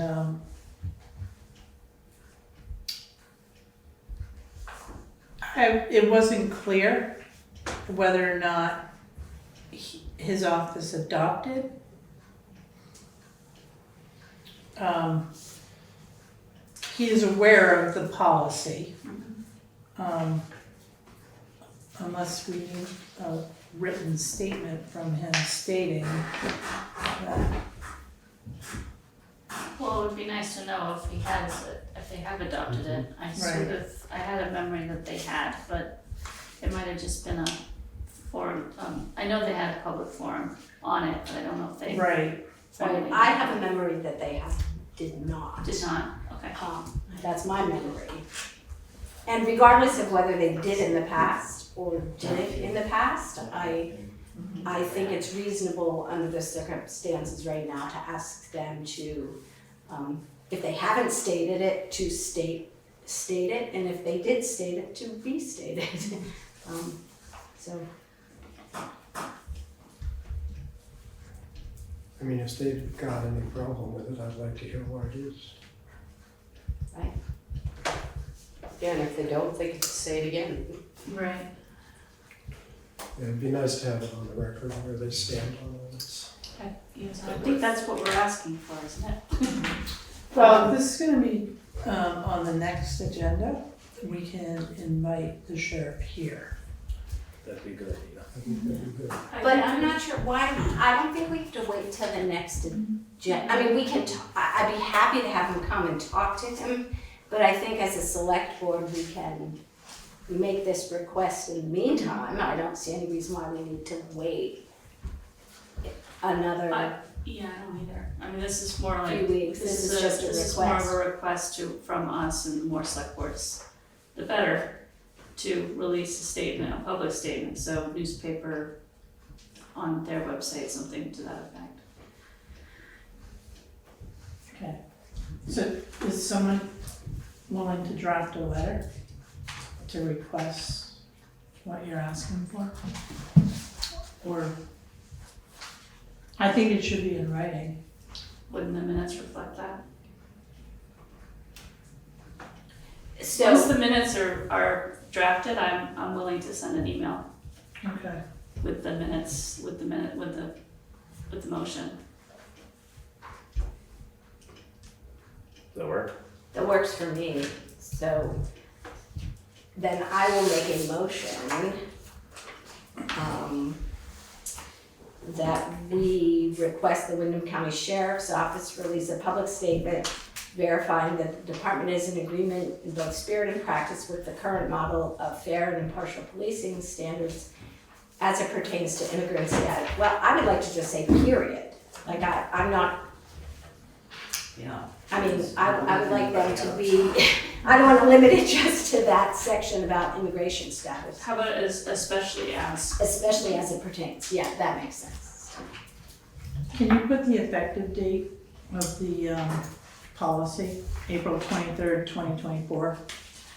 it wasn't clear whether or not his office adopted. He is aware of the policy, unless we need a written statement from him stating that. Well, it would be nice to know if if they have adopted it. I had a memory that they had, but it might have just been a forum. I know they had a public forum on it, but I don't know if they. Right. I have a memory that they did not. Did not, okay. That's my memory. And regardless of whether they did in the past or didn't in the past, I think it's reasonable under the circumstances right now to ask them to, if they haven't stated it, to state it, and if they did state it, to restate it. So. I mean, if they've got any problem with it, I'd like to hear what it is. Right. Yeah, and if they don't, they can say it again. Right. Yeah, it'd be nice to have it on the record where they stand on all this. Yes, I think that's what we're asking for, isn't it? Well, this is gonna be on the next agenda. We can invite the sheriff here. That'd be a good idea. I think that'd be good. But I'm not sure why, I don't think we have to wait till the next agenda. I mean, we can, I'd be happy to have him come and talk to him, but I think as a select board, we make this request in the meantime. I don't see any reason why we need to wait another Yeah, I don't either. I mean, this is more like. few weeks. This is just a This is more of request. a request from us and the more select boards, the better, to release a statement, a public statement, so newspaper on their website, something to that effect. Okay. So is someone willing to draft a letter to request what you're asking for? Or, I think it should be in writing. Wouldn't the minutes reflect that? So, Once the minutes are drafted, I'm willing to send an email Okay. with the minutes, with the motion. Does that work? that works for me, so then I will make a motion that we request the Windham County Sheriff's Office release a public statement verifying that the department is in agreement in both spirit and practice with the current model of fair and impartial policing standards as it pertains to immigrant status. Well, I would like to just say period. Like I'm not, Yeah. I mean, I would like them to be, I don't want to limit it just to that section about immigration status, How about especially as? especially as it pertains. Yeah, that makes sense. Can you put the effective date of the policy, April 23rd, 2024?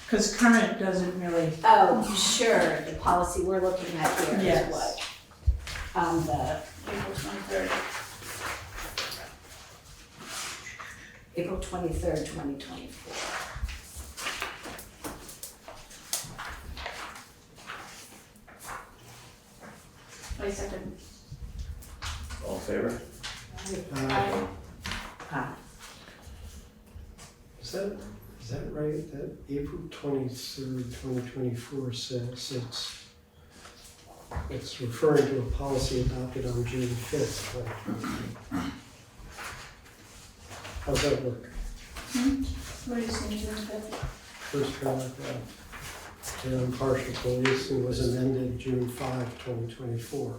Because current doesn't really, Oh, sure, the policy we're looking at here is Yes. what? The April 23rd. April 23rd, 2024. Wait a second. All in favor? Is that right, that April 23rd, 2024 says it's referring to a policy adopted on June 5th, 2023. How's that work? What are you saying, June 5th? First paragraph. The impartial policing was amended June 5, 2024.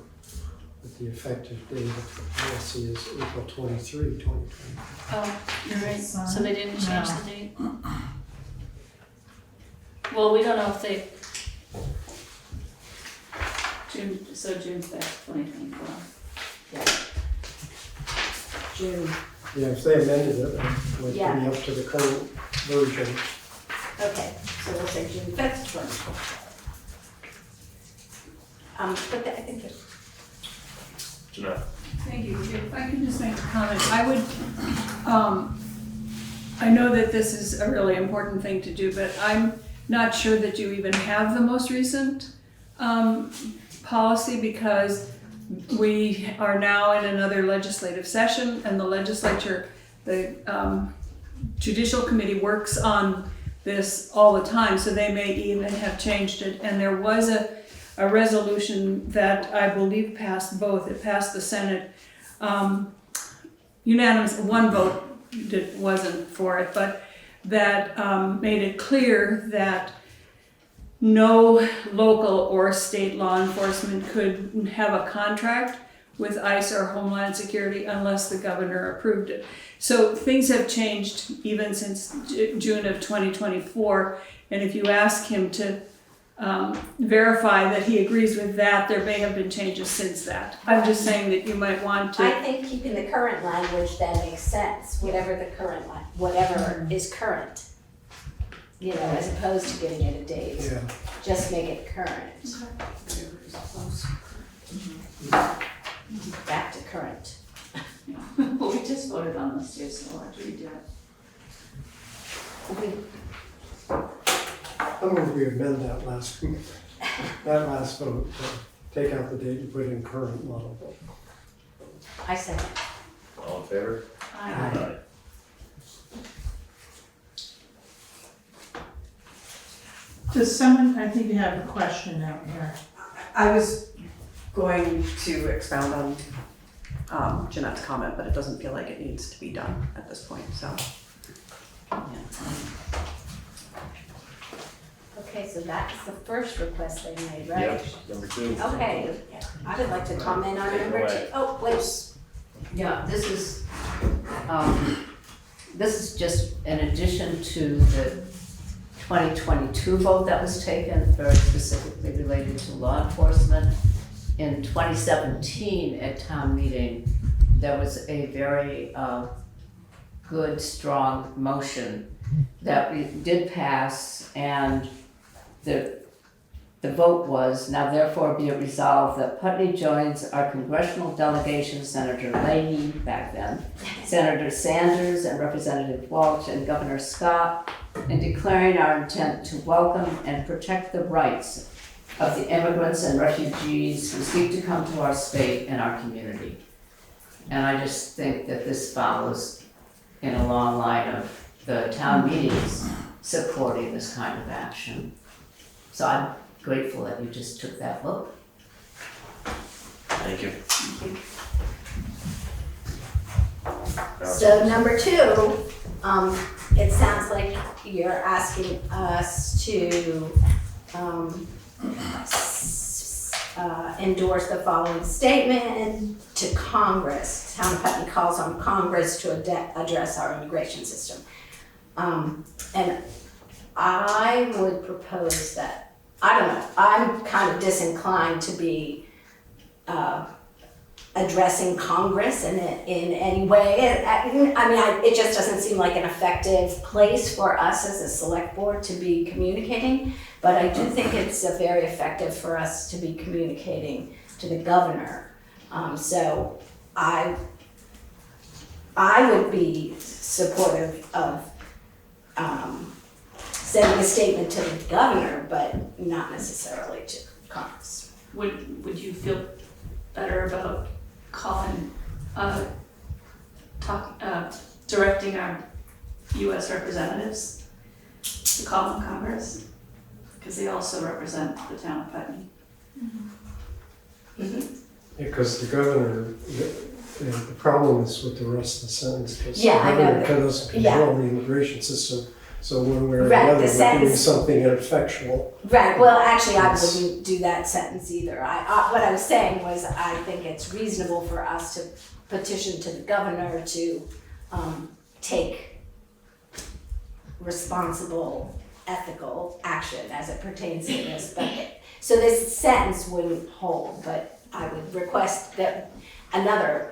But the effective date of the policy is April 23, 2024. Oh, you're right, so they didn't change No. the date? Well, we don't know if they June 5th, 2024. June, Yeah, if they amended it, it would be Yeah. up to the current version. okay, so we'll say June 5th, 2024. But I think it's Jeanette? Thank you. If I could just make a comment, I would, I know that this is a really important thing to do, but I'm not sure that you even have the most recent policy, because we are now in another legislative session, and the legislature, the judicial committee works on this all the time, so they may even have changed it. And there was a resolution that I believe passed both. It passed the Senate unanimous, one vote that wasn't for it, but that made it clear that no local or state law enforcement could have a contract with ICE or Homeland Security unless the governor approved it. So things have changed even since June of 2024, and if you ask him to verify that he agrees with that, there may have been changes since that. I'm just saying that you might want to. I think keeping the current language then makes sense, whatever the current, whatever is current. You know, as opposed to giving it a date, Yeah. just make it current. Back to current. Well, we just voted on this too, so we'll have to redo it. I'm going to amend that last vote, to take out the date and put in current model. I said it. All in favor? Aye. Does someone, I think you have a question out here. I was going to expound on Jeanette's comment, but it doesn't feel like it needs to be done at this point, so. Okay, so that's the first request they made, right? Yep, number 2. Okay, I would like to comment on Take it number away. 2. Oh, wait. Yeah, this is just in addition to the 2022 vote that was taken, very specifically related to law enforcement. In 2017 at town meeting, there was a very good, strong motion that we did pass, and the vote was, now therefore be it resolved that Putney joins our congressional delegation, Senator Leahy back then, Senator Sanders and Representative Walsh and Governor Scott, in declaring our intent to welcome and protect the rights of the immigrants and refugees who seek to come to our state and our community. And I just think that this follows in a long line of the town meetings supporting this kind of action. So I'm grateful that you just took that vote. Thank you. So number 2, it sounds like you're asking us to endorse the following statement to Congress. Town of Putney calls on Congress to address our immigration system. And I would propose that, I don't know, I'm kind of disinclined to be addressing Congress in any way. I mean, it just doesn't seem like an effective place for us as a select board to be communicating, but I do think it's very effective for us to be communicating to the governor. So I would be supportive of sending a statement to the governor, but not necessarily to Congress. Would you feel better about calling, directing our US representatives to call on Congress? Because they also represent the town of Putney. Because the governor, the problem is with the rest of the sentence, because the Yeah, I know governor that. doesn't control the immigration system. So one way or the Right, other, the we're doing sentence- something ineffectual. Right, well, actually, I Yes. wouldn't do that sentence either. What I was saying was, I think it's reasonable for us to petition to the governor to take responsible ethical action as it pertains to this, but, so this sentence wouldn't hold, but I would request that another,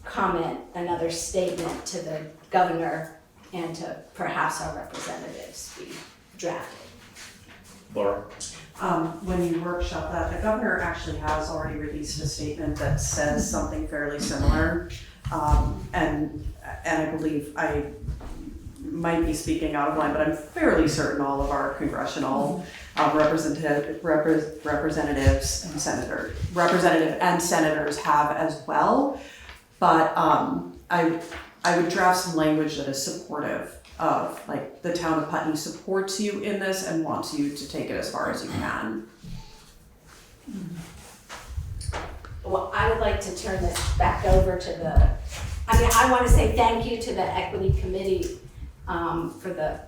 comment, another statement to the governor and to perhaps our representatives be drafted. Laura? When you workshop that, the governor actually has already released a statement that says something fairly similar. And I believe I might be speaking out of line, but I'm fairly certain all of our congressional representative and senators have as well. But I would draft some language that is supportive of, like, the town of Putney supports you in this and wants you to take it as far as you can. Well, I would like to turn this back over to the, I want to say thank you to the Equity Committee for the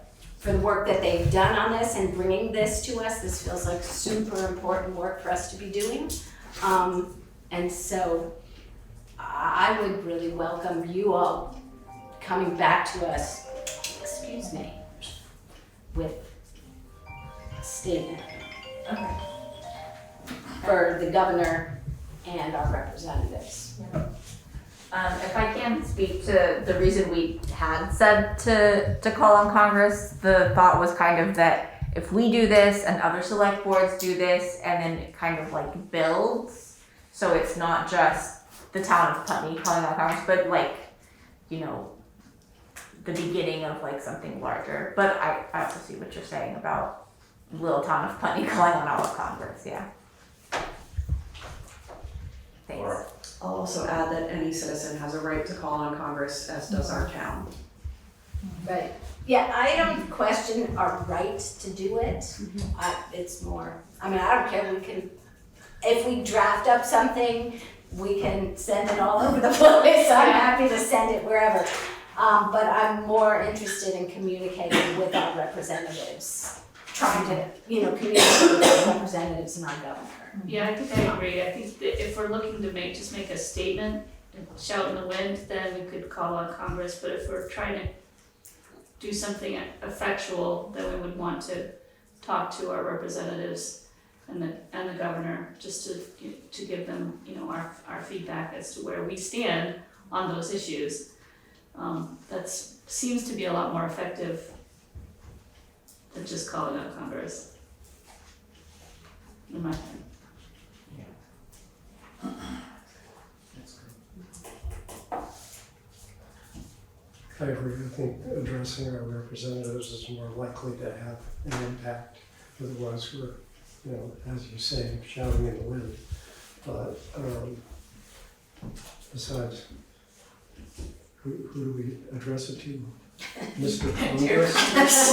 work that they've done on this and bringing this to us. This feels like super important work for us to be doing. And so I would really welcome you all coming back to us, excuse me, with a statement for the governor and our representatives. If I can speak to the reason we had said to call on Congress, the thought was kind of that if we do this and other select boards do this and then it kind of like builds, so it's not just the town of Putney calling on Congress, but like, you know, the beginning of like something larger. But I also see what you're saying about little town of Putney calling on all of Congress, yeah. Thanks. Laura? I'll also add that any citizen has a right to call on Congress, as does our town. Right. Yeah, I don't question our right to do it. It's more, I don't care, we can, if we draft up something, we can send it all over the place. I'm happy to send it wherever. But I'm more interested in communicating with our representatives, trying to, communicate with our representatives and our governor. Yeah, I think I agree. I think that if we're looking to make a statement and shout in the wind, then we could call on Congress. But if we're trying to do something effectual, then we would want to talk to our representatives and the governor, just to give them, our feedback as to where we stand on those issues. That seems to be a lot more effective than just calling out Congress, in my opinion. I agree. I think addressing our representatives is more likely to have an impact than the ones who are, as you say, shouting in the wind. But besides, who do we address it to? Mr. Congress?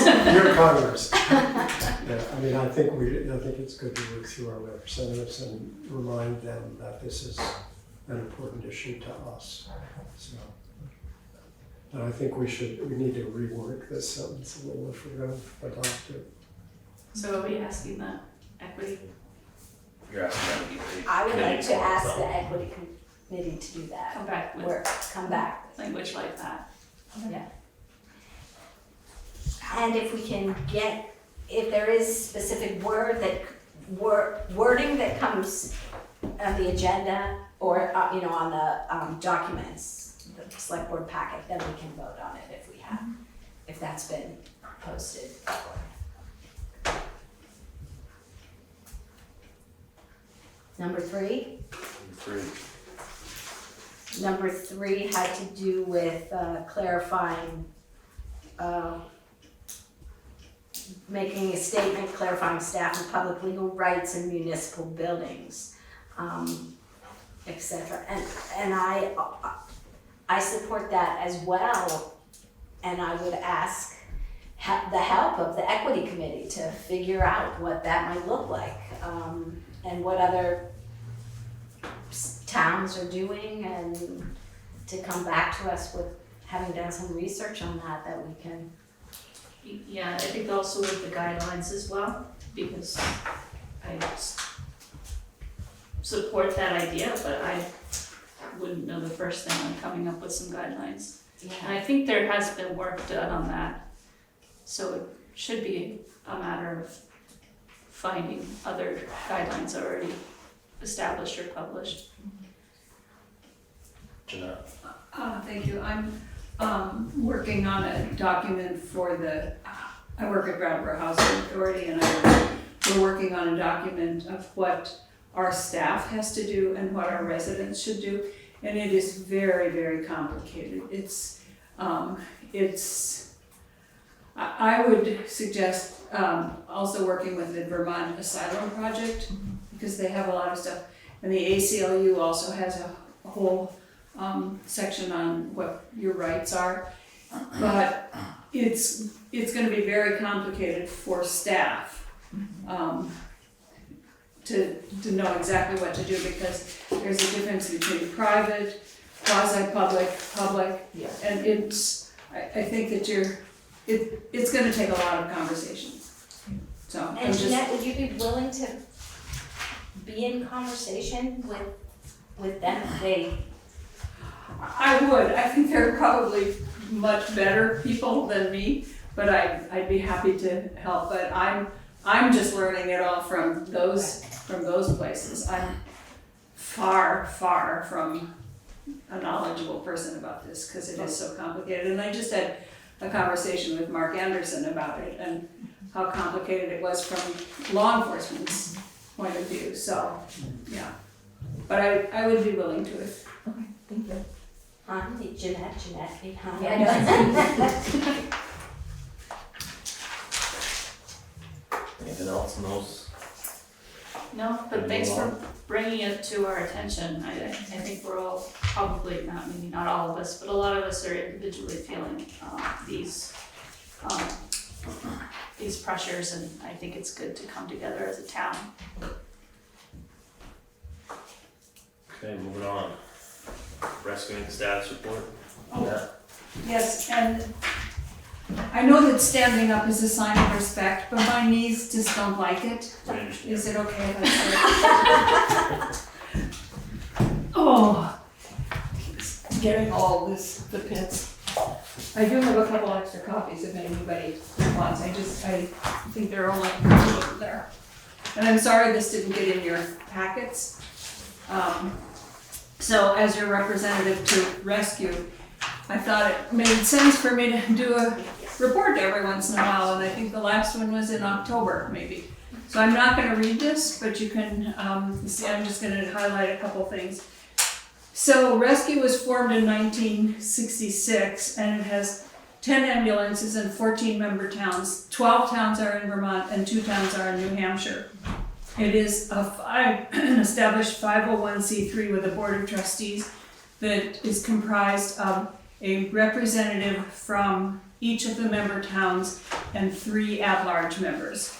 Dear Congress. Yeah, I think it's good to work through our representatives and remind them that this is an important issue to us. So, but I think we need to rework this sentence a little if we're going to adopt it. So are we asking the equity? You're asking that to be the I would like committee to ask itself. the Equity Committee to do that. Come back with Come back. language like that. Yeah. And if we can get, if there is specific wording that comes on the agenda or, on the documents, the select board packet, then we can vote on it if that's been posted. Number three? Number three had to do with clarifying, making a statement clarifying staff and public legal rights in municipal buildings, etc. And I support that as well, and I would ask the help of the Equity Committee to figure out what that might look like, and what other towns are doing, and to come back to us with having done some research on that we can. Yeah, I think also with the guidelines as well, because I support that idea, but I wouldn't know the first thing on coming up with some guidelines. And I think there has been work done on that, so it should be a matter of finding other guidelines already established or published. Jeanette? Thank you. I'm working on a document for I work at Brattleboro Housing Authority, and we're working on a document of what our staff has to do and what our residents should do. And it is very, very complicated. I would suggest also working with the Vermont Asylum Project, because they have a lot of stuff. And the ACLU also has a whole section on what your rights are. But it's gonna be very complicated for staff to know exactly what to do, because there's a difference between private, quasi-public, public. Yeah. And I think that it's gonna take a lot of conversations. So I'm And just, Jeanette, would you be willing to be in conversation with them if they, I would, I think they're probably much better people than me, but I'd be happy to help, but I'm just learning it all from those places. I'm far from a knowledgeable person about this, because it is so complicated. And I just had a conversation with Marc Anderson about it and how complicated it was from law enforcement's point of view, so, yeah. But I would be willing to it. Okay, thank you. Jeanette, huh? Yeah, Anything else in those? No, but thanks for bringing it to our attention. I think we're all probably, maybe not all of us, but a lot of us are individually feeling these pressures, and I think it's good to come together as a town. Okay, moving on. Rescuing status report. Oh. Yeah. Yes, and I know that standing up is a sign of respect, but my knees just don't like it. I understand. Is it okay if I sit? Oh, getting all the pits. I do have a couple extra copies if anybody wants. I think there are only a couple of them there. And I'm sorry this didn't get in your packets. So as your representative to rescue, I thought it made sense for me to do a report every once in a while, and I think the last one was in October, maybe. So I'm not gonna read this, but you can see, I'm just gonna highlight a couple things. So Rescue was formed in 1966, and it has 10 ambulances and 14 member towns. 12 towns are in Vermont and 2 towns are in New Hampshire. It is an established 501c3 with a board of trustees that is comprised of a representative from each of the member towns and 3 at-large members.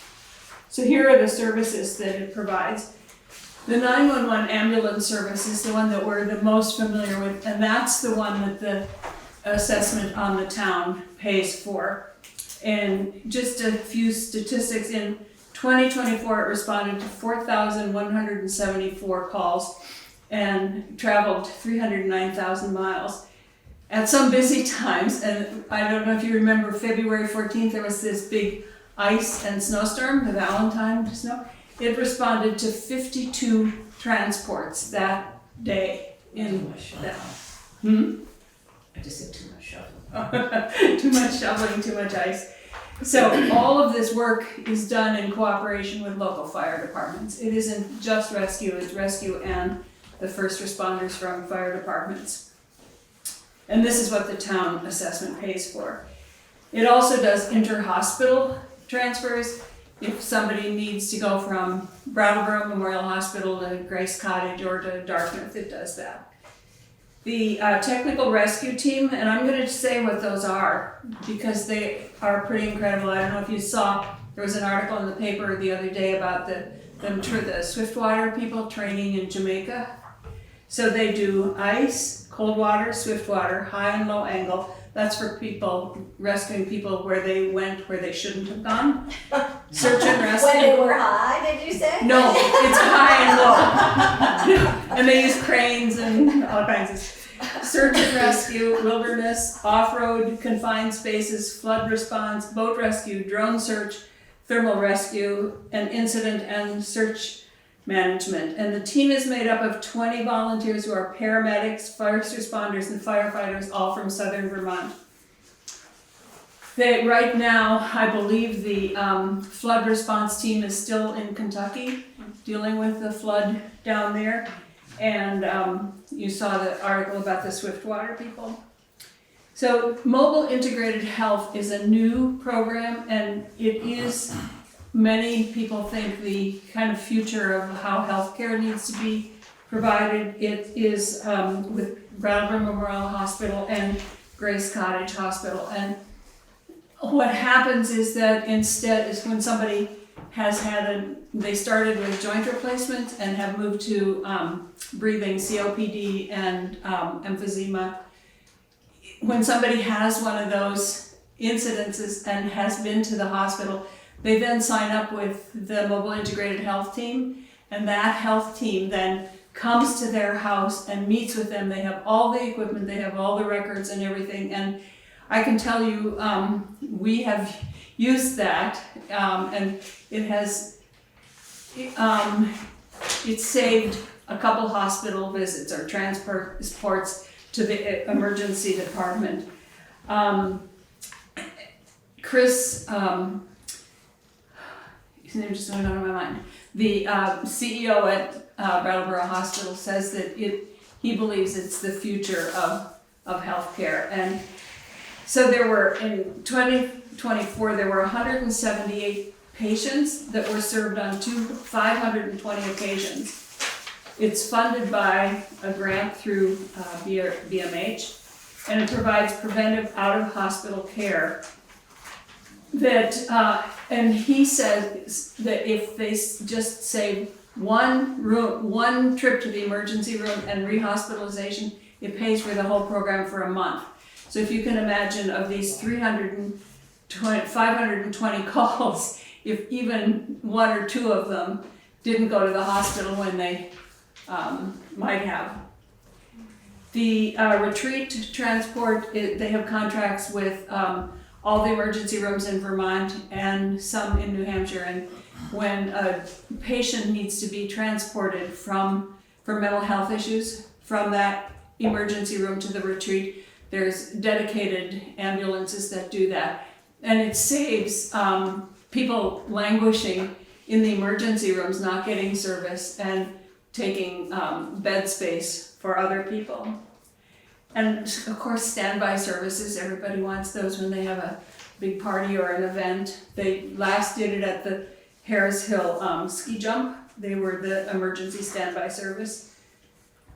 So here are the services that it provides. The 911 ambulance service is the one that we're the most familiar with, and that's the one that the assessment on the town pays for. And just a few statistics, in 2024 it responded to 4,174 calls and traveled 309,000 miles. At some busy times, and I don't know if you remember February 14th, there was this big ice and snowstorm, the Valentine snow. It responded to 52 transports that day in that. I just said too much shoveling. Too much shoveling, too much ice. So all of this work is done in cooperation with local fire departments. It isn't just rescue, it's rescue and the first responders from fire departments. And this is what the town assessment pays for. It also does inter-hospital transfers. If somebody needs to go from Brattleboro Memorial Hospital to Grace Cottage or to Dartmouth, it does that. The technical rescue team, and I'm going to say what those are because they are pretty incredible. I don't know if you saw, there was an article in the paper the other day about the Swiftwater people training in Jamaica. So they do ice, cold water, Swiftwater, high and low angle. That's for people, rescuing people where they went where they shouldn't have gone. Search and rescue. When they were high, did you say? No, it's high and low. And they use cranes and all kinds of stuff. search and rescue, wilderness, off-road, confined spaces, flood response, boat rescue, drone search, thermal rescue, and incident and search management. And the team is made up of 20 volunteers who are paramedics, first responders, and firefighters, all from southern Vermont. Right now, I believe the flood response team is still in Kentucky, dealing with the flood down there. And you saw the article about the Swiftwater people. So Mobile Integrated Health is a new program, and it is, many people think, the kind of future of how healthcare needs to be provided. It is with Brattleboro Memorial Hospital and Grace Cottage Hospital. And what happens is that instead is when somebody has they started with joint replacement and have moved to breathing, COPD, and emphysema. When somebody has one of those incidences and has been to the hospital, they then sign up with the Mobile Integrated Health Team, and that health team then comes to their house and meets with them. They have all the equipment, they have all the records and everything, and I can tell you, we have used that, and it has, it saved a couple hospital visits or transports to the emergency department. Chris, his name just went out of my mind. The CEO at Brattleboro Hospital says that he believes it's the future of healthcare. And so there were, in 2024, there were 178 patients that were served on 520 occasions. It's funded by a grant through BMH, and it provides preventive out-of-hospital care. And he says that if they just save one trip to the emergency room and rehospitalization, it pays for the whole program for a month. So if you can imagine, of these 520 calls, if even one or two of them didn't go to the hospital when they might have. The retreat transport, they have contracts with all the emergency rooms in Vermont and some in New Hampshire. And when a patient needs to be transported for mental health issues from that emergency room to the retreat, there's dedicated ambulances that do that. And it saves people languishing in the emergency rooms, not getting service, and taking bed space for other people. And of course, standby services, everybody wants those when they have a big party or an event. They last did it at the Harris Hill ski jump. They were the emergency standby service.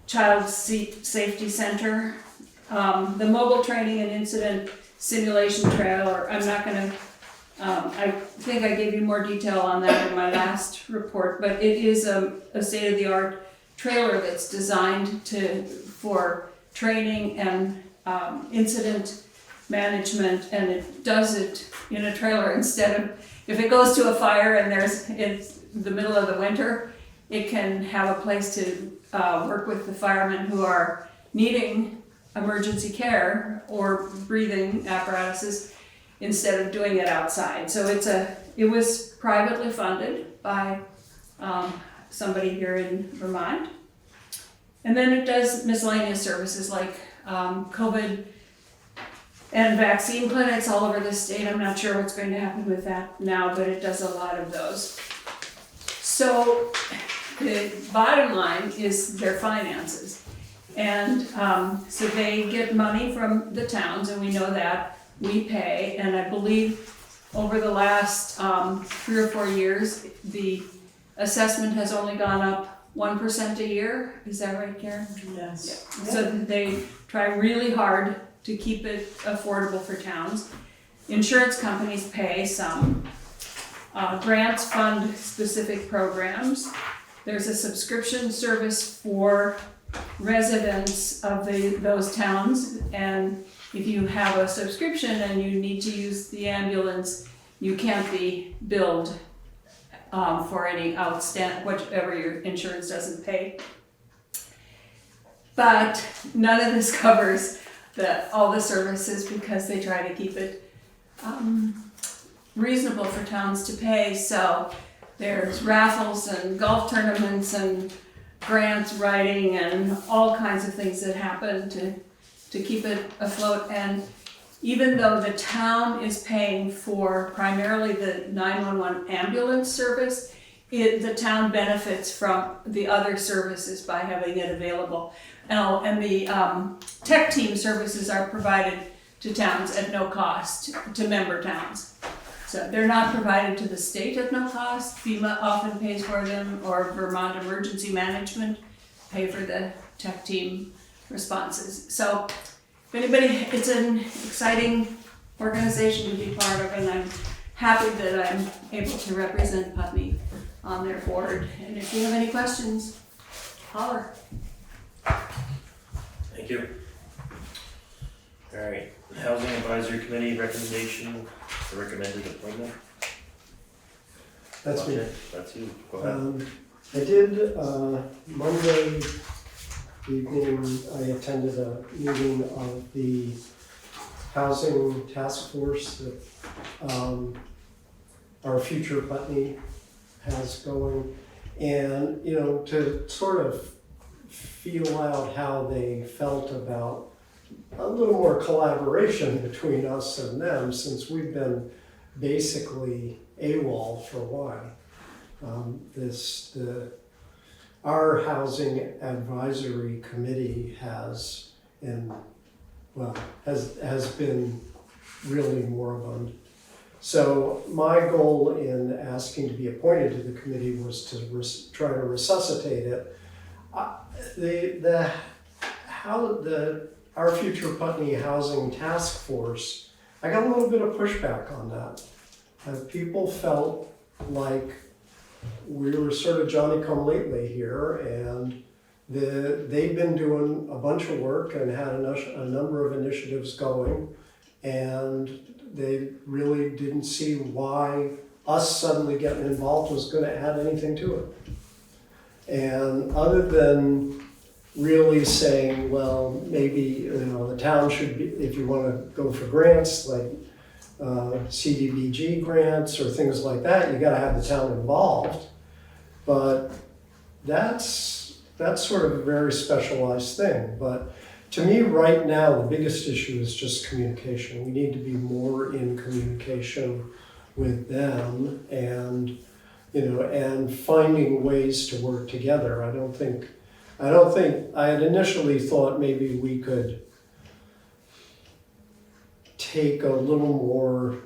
Child Safety Center, the mobile training and incident simulation trailer. I'm not gonna, I think I gave you more detail on that in my last report, but it is a state-of-the-art trailer that's designed for training and incident management, and it does it in a trailer instead of, if it goes to a fire and it's the middle of the winter, it can have a place to work with the firemen who are needing emergency care or breathing apparatuses instead of doing it outside. So it was privately funded by somebody here in Vermont. And then it does miscellaneous services like COVID and vaccine clinics all over the state. I'm not sure what's going to happen with that now, but it does a lot of those. So the bottom line is their finances. And so they get money from the towns, and we know that. We pay, and I believe over the last 3 or 4 years, the assessment has only gone up 1% a year. Is that right, Karen? Yes. Yeah. So they try really hard to keep it affordable for towns. Insurance companies pay some. Grants fund specific programs. There's a subscription service for residents of those towns, and if you have a subscription and you need to use the ambulance, you can't be billed for any whatever your insurance doesn't pay. But none of this covers all the services because they try to keep it reasonable for towns to pay. So there's raffles and golf tournaments and grants writing and all kinds of things that happen to keep it afloat. And even though the town is paying for primarily the 911 ambulance service, the town benefits from the other services by having it available. And the tech team services are provided to towns at no cost, to member towns. So they're not provided to the state at no cost. FEMA often pays for them, or Vermont Emergency Management pay for the tech team responses. So if anybody, it's an exciting organization to be part of, and I'm happy that I'm able to represent Putney on their board. And if you have any questions, holler. Thank you. Alright, Housing Advisory Committee recommendation, the recommended appointment. That's me. Okay, that's you, go ahead. I did, Monday evening, I attended a meeting of the Housing Task Force that our future Putney has going. And, you know, to sort of feel out how they felt about a little more collaboration between us and them, since we've been basically AWOL for a while. Our Housing Advisory Committee has been really moribund. So my goal in asking to be appointed to the committee was to try to resuscitate it. Our future Putney Housing Task Force, I got a little bit of pushback on that. People felt like we were sort of Johnny-come-lately here, and they've been doing a bunch of work and had a number of initiatives going, and they really didn't see why us suddenly getting involved was going to add anything to it. And other than really saying, well, maybe the town should be, if you want to go for grants like CDBG grants or things like that, you got to have the town involved. But that's sort of a very specialized thing. But to me, right now, the biggest issue is just communication. We need to be more in communication with them, and and finding ways to work together. I don't think I had initially thought maybe we could take a little more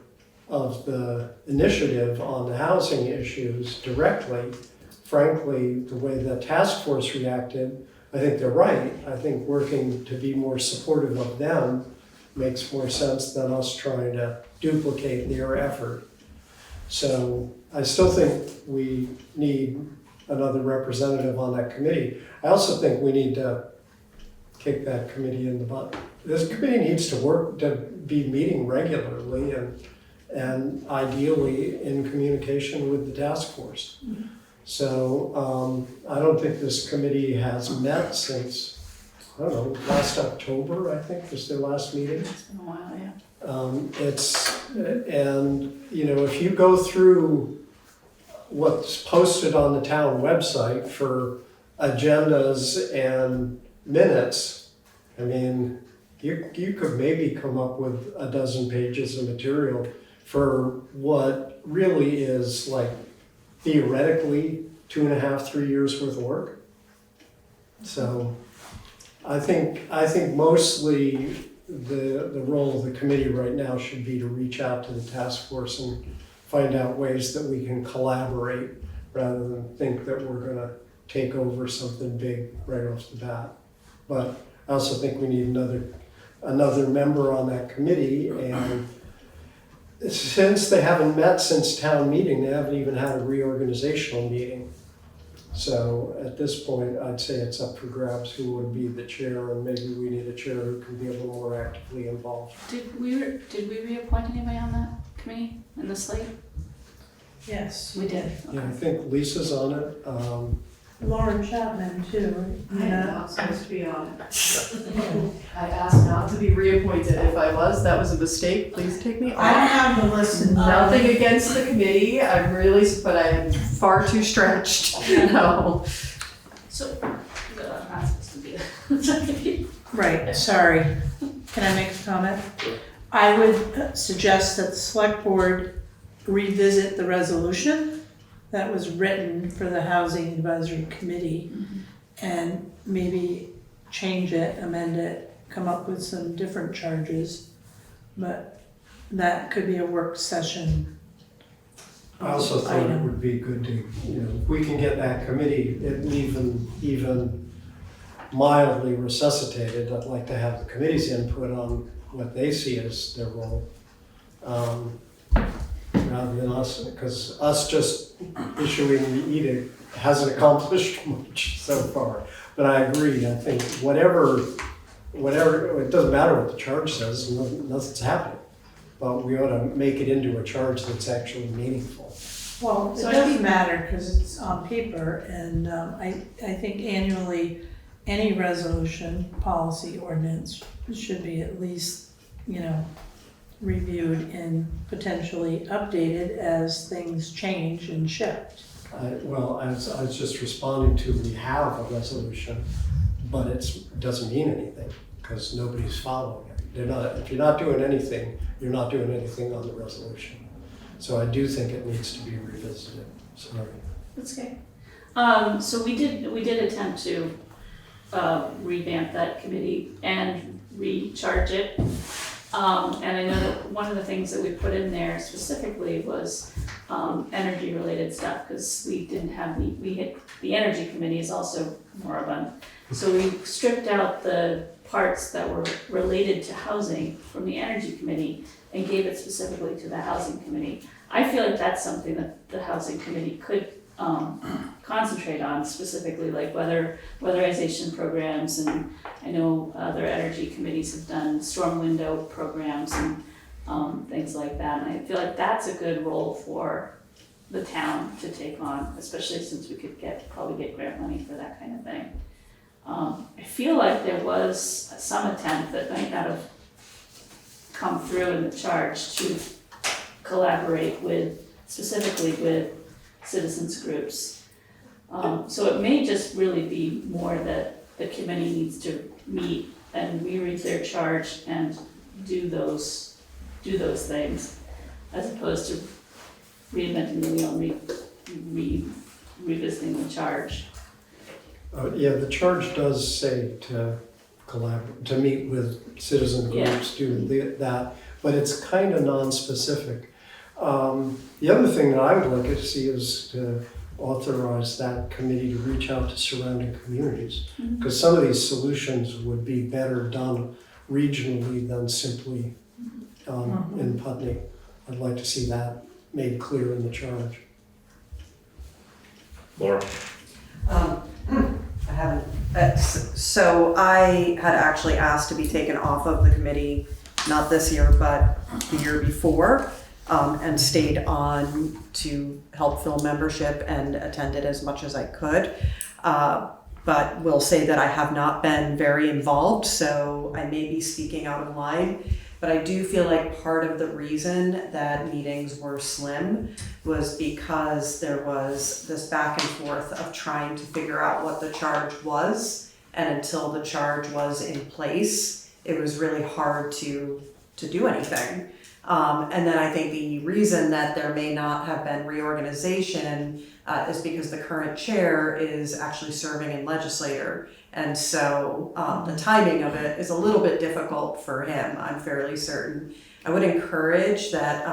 of the initiative on the housing issues directly. Frankly, the way the task force reacted, I think they're right. I think working to be more supportive of them makes more sense than us trying to duplicate their effort. So I still think we need another representative on that committee. I also think we need to kick that committee in the butt. This committee needs to work, to be meeting regularly and ideally in communication with the task force. Mm-hmm. So I don't think this committee has met since, I don't know, last October, I think was their last meeting. It's been a while, yeah. If you go through what's posted on the town website for agendas and minutes, I mean, you could maybe come up with a dozen pages of material for what really is like theoretically 2.5, 3 years worth of work. So I think mostly the role of the committee right now should be to reach out to the task force and find out ways that we can collaborate rather than think that we're going to take over something big right off the bat. But I also think we need another member on that committee, and since they haven't met since town meeting, they haven't even had a reorganizational meeting. So at this point, I'd say it's up for grabs who would be the chair, and maybe we need a chair who can be a little more actively involved. Did we reappoint anybody on that committee in the slate? Yes, We did. Yeah, I think Lisa's on it. Lauren Chapman too, I right? am not supposed to be on it. I asked not to be reappointed. If I was, that was a mistake. Please take me I don't off. have the list in Nothing against the committee. I'm really, but I am far too stretched. No. So, I'm not supposed to be the. Right, sorry. Can I make a comment? I would suggest that the select board revisit the resolution that was written for the Housing Advisory Committee and maybe change it, amend it, come up with some different charges. But that could be a work session. I also think it item. would be good to, if we can get that committee even mildly resuscitated, I'd like to have the committee's input on what they see as their role. Rather than us, because us just issuing the edict hasn't accomplished much so far. But I agree, I think whatever, it doesn't matter what the charge says, nothing's happening. But we ought to make it into a charge that's actually meaningful. Well, it So I doesn't think- matter because it's on paper and I think annually, any resolution, policy, ordinance should be at least, reviewed and potentially updated as things change and shift. I was just responding to, we have a resolution, but it doesn't mean anything because nobody's following it. If you're not doing anything, you're not doing anything on the resolution. So I do think it needs to be revisited. Sorry. That's okay. So we did attempt to revamp that committee and recharge it. And I know that one of the things that we put in there specifically was energy related stuff, because we didn't have the energy committee is also moribund. So we stripped out the parts that were related to housing from the energy committee and gave it specifically to the housing committee. I feel like that's something that the housing committee could concentrate on, specifically like weatherization programs, and I know other energy committees have done storm window programs and things like that. And I feel like that's a good role for the town to take on, especially since we could probably get grant money for that kind of thing. I feel like there was some attempt that might not have come through in the charge to collaborate specifically with citizens groups. So it may just really be more that the committee needs to meet and reread their charge and do those things, as opposed to reinventing the wheel and revisiting the charge. The charge does say to meet with citizen groups, do that, but it's kind of non-specific. The other thing that I would like to see is to authorize that committee to reach out to surrounding communities, because some of these solutions would be better done regionally than simply in Putney. I'd like to see that made clear in the charge. Laura? I haven't. So I had actually asked to be taken off of the committee, not this year, but the year before, and stayed on to help fill membership and attended as much as I could. But will say that I have not been very involved, so I may be speaking out of line. But I do feel like part of the reason that meetings were slim was because there was this back and forth of trying to figure out what the charge was. And until the charge was in place, it was really hard to do anything. And then I think the reason that there may not have been reorganization is because the current chair is actually serving in legislature. And so the timing of it is a little bit difficult for him, I'm fairly certain. I would encourage that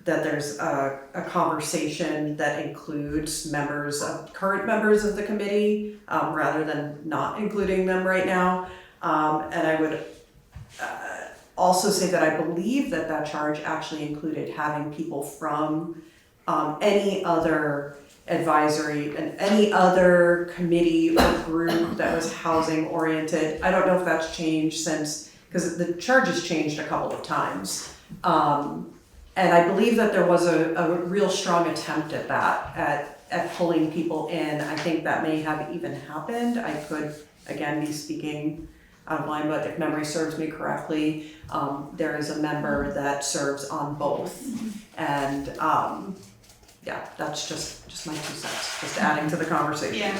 that there's a conversation that includes current members of the committee, rather than not including them right now. And I would also say that I believe that charge actually included having people from any other advisory and any other committee or group that was housing oriented. I don't know if that's changed since, because the charge has changed a couple of times. And I believe that there was a real strong attempt at that at pulling people in. I think that may have even happened. I could, again, be speaking out of line, but if memory serves me correctly, there is a member that serves on both. And yeah, that's just my 2 cents, just adding to the conversation. Yeah,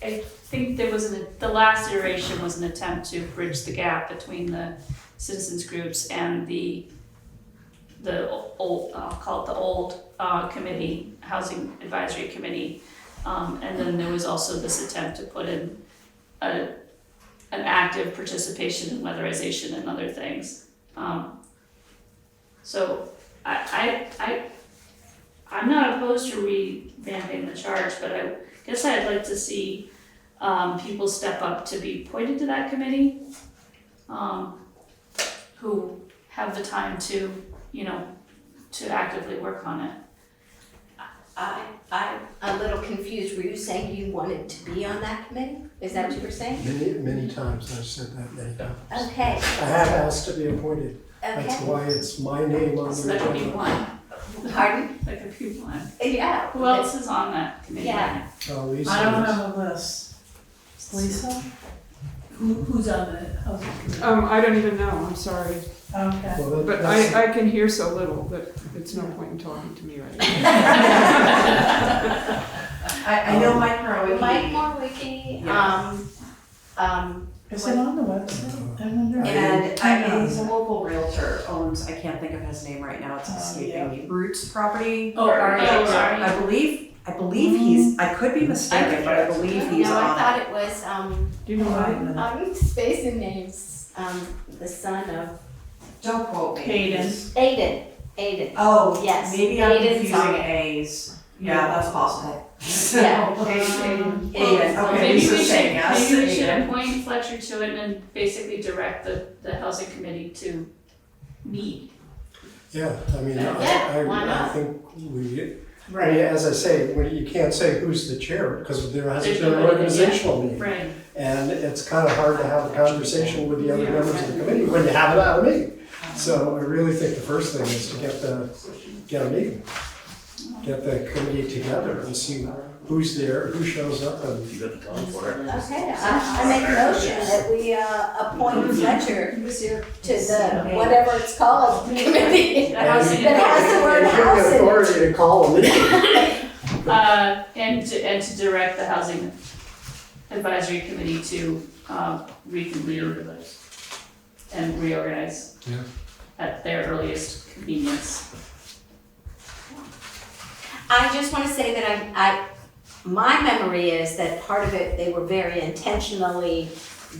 I think there was the last iteration was an attempt to bridge the gap between the citizens groups and the old, I'll call it the old committee, Housing Advisory Committee. And then there was also this attempt to put in an active participation in weatherization and other things. So I'm not opposed to revamping the charge, but I guess I'd like to see people step up to be appointed to that committee, who have the time to, to actively work on it. I'm a little confused. Were you saying you wanted to be on that committee? Is that what you were saying? Many times, I've said that many times. Okay, I have asked to be appointed. That's okay. why it's my name on So the that could be agenda. one, Pardon? that could be one. Yeah. Who else is on that committee? Yeah. Lisa I don't is. have a list. Lisa? Who's on the housing committee? I don't even know, I'm sorry. Okay. Well, But that's- I can hear so little that it's no point in talking to me right now. I know Mike Morwicki. Mike Morwicki, Yes. Is it on the website? I wonder. And Hang on. he's a local realtor, owns, I can't think of his name right now, it's escaping me, Roots Property. Oh, Ari. sorry. I believe he's, I could be mistaken, but I believe he's no, I on thought it. it was, Do you know what? I'm spacing names, the son of Don't quote me. Hayden. Aiden. Oh, Yes, maybe I'm Aiden's confusing on it. A's. Yeah, that's possible. Yeah. Aiden, Well, okay, maybe Lisa's we should, saying yes. maybe we should Aiden. appoint Fletcher to it and basically direct the housing committee to meet. Yeah, I mean, Yeah, why I not? think we, I Right. mean, as I say, you can't say who's the chair, because there hasn't There's been an nobody there yet. organizational meeting. Right. And it's kind of hard to have a conversation with the other members of the committee when you have it at a meeting. So I really think the first thing is to get a meeting. Get the committee together and see who's there, who shows up, and You got the time for it. Okay, I make a motion that we appoint Fletcher to the, whatever it's called, committee. The housing That has the word and give house the in it. authority to call a meeting. And to direct the housing advisory committee to reconvene and reorganize Yeah. at their earliest convenience. I just want to say that my memory is that part of it, they were very intentionally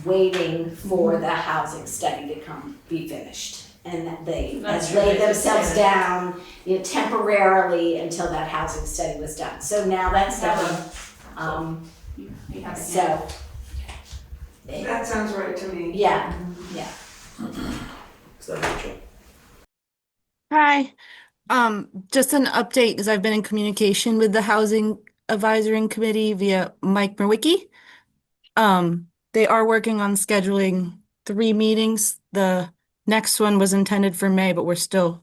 waiting for the housing study to be finished. And that they That's laid right. themselves down, temporarily until that housing study was done. So now that's done. We have So. That sounds right to me. Yeah, Is that Rachel? Hi. Just an update because I've been in communication with the Housing Advisory Committee via Mike Morwicki. They are working on scheduling 3 meetings. The next one was intended for May, but we're still,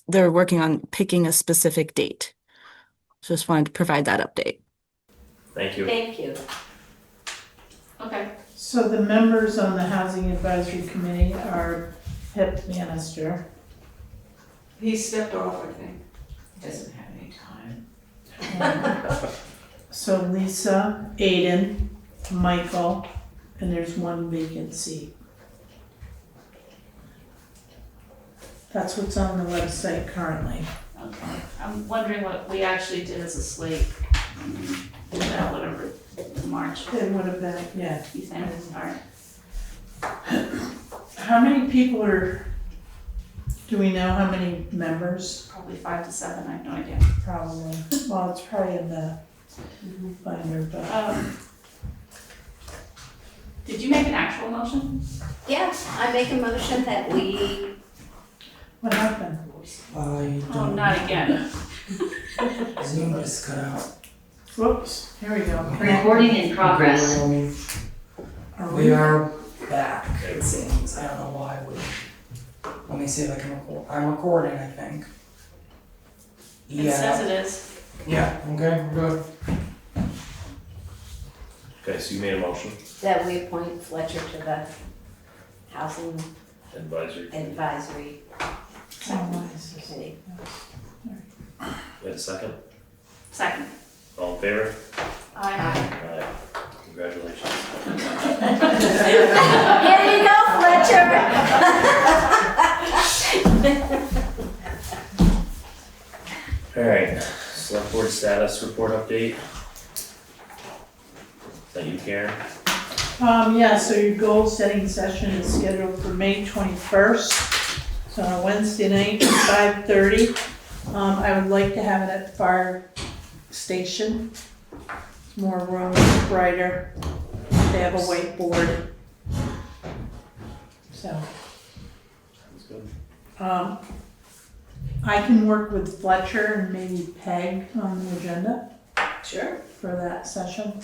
they're working on picking a specific date. So just wanted to provide that update. Thank you. thank you. Okay. So the members on the Housing Advisory Committee are Pip Bannister, He stepped off, I think. Doesn't have any time. so Lisa, Aiden, Michael, and there's 1 vacant seat. That's what's on the website currently. Okay. I'm wondering what we actually did as a slate. Whatever, March, It would have been, yeah. you think? All right. How many people do we know how many members? Probably 5 to 7, I have no idea. Probably, well, it's probably in the binder, but. Did you make an actual motion? Yeah, I make a motion that we, What happened? Oh, not again. Zoom just cut out. Whoops, here we go. recording in progress. Are We are back, it seems. I don't know why. Let me see if I can record. I'm recording, I think. It says Yeah, it is. yeah, okay, we're good. Okay, so you made a motion, That we appoint Fletcher to the Housing advisory. Advisory Committee. Wait a second. Second. All in favor? Aye. Aye. Congratulations. Here you go, Fletcher. Alright, select board status report update. Is that you, Karen? Yeah, so your goal setting session is scheduled for May 21st, so on a Wednesday night at 5:30. I would like to have it at the fire station. More room, brighter. They have a whiteboard. So, Sounds good. I can work with Fletcher and maybe Peg on the agenda Sure. for that session.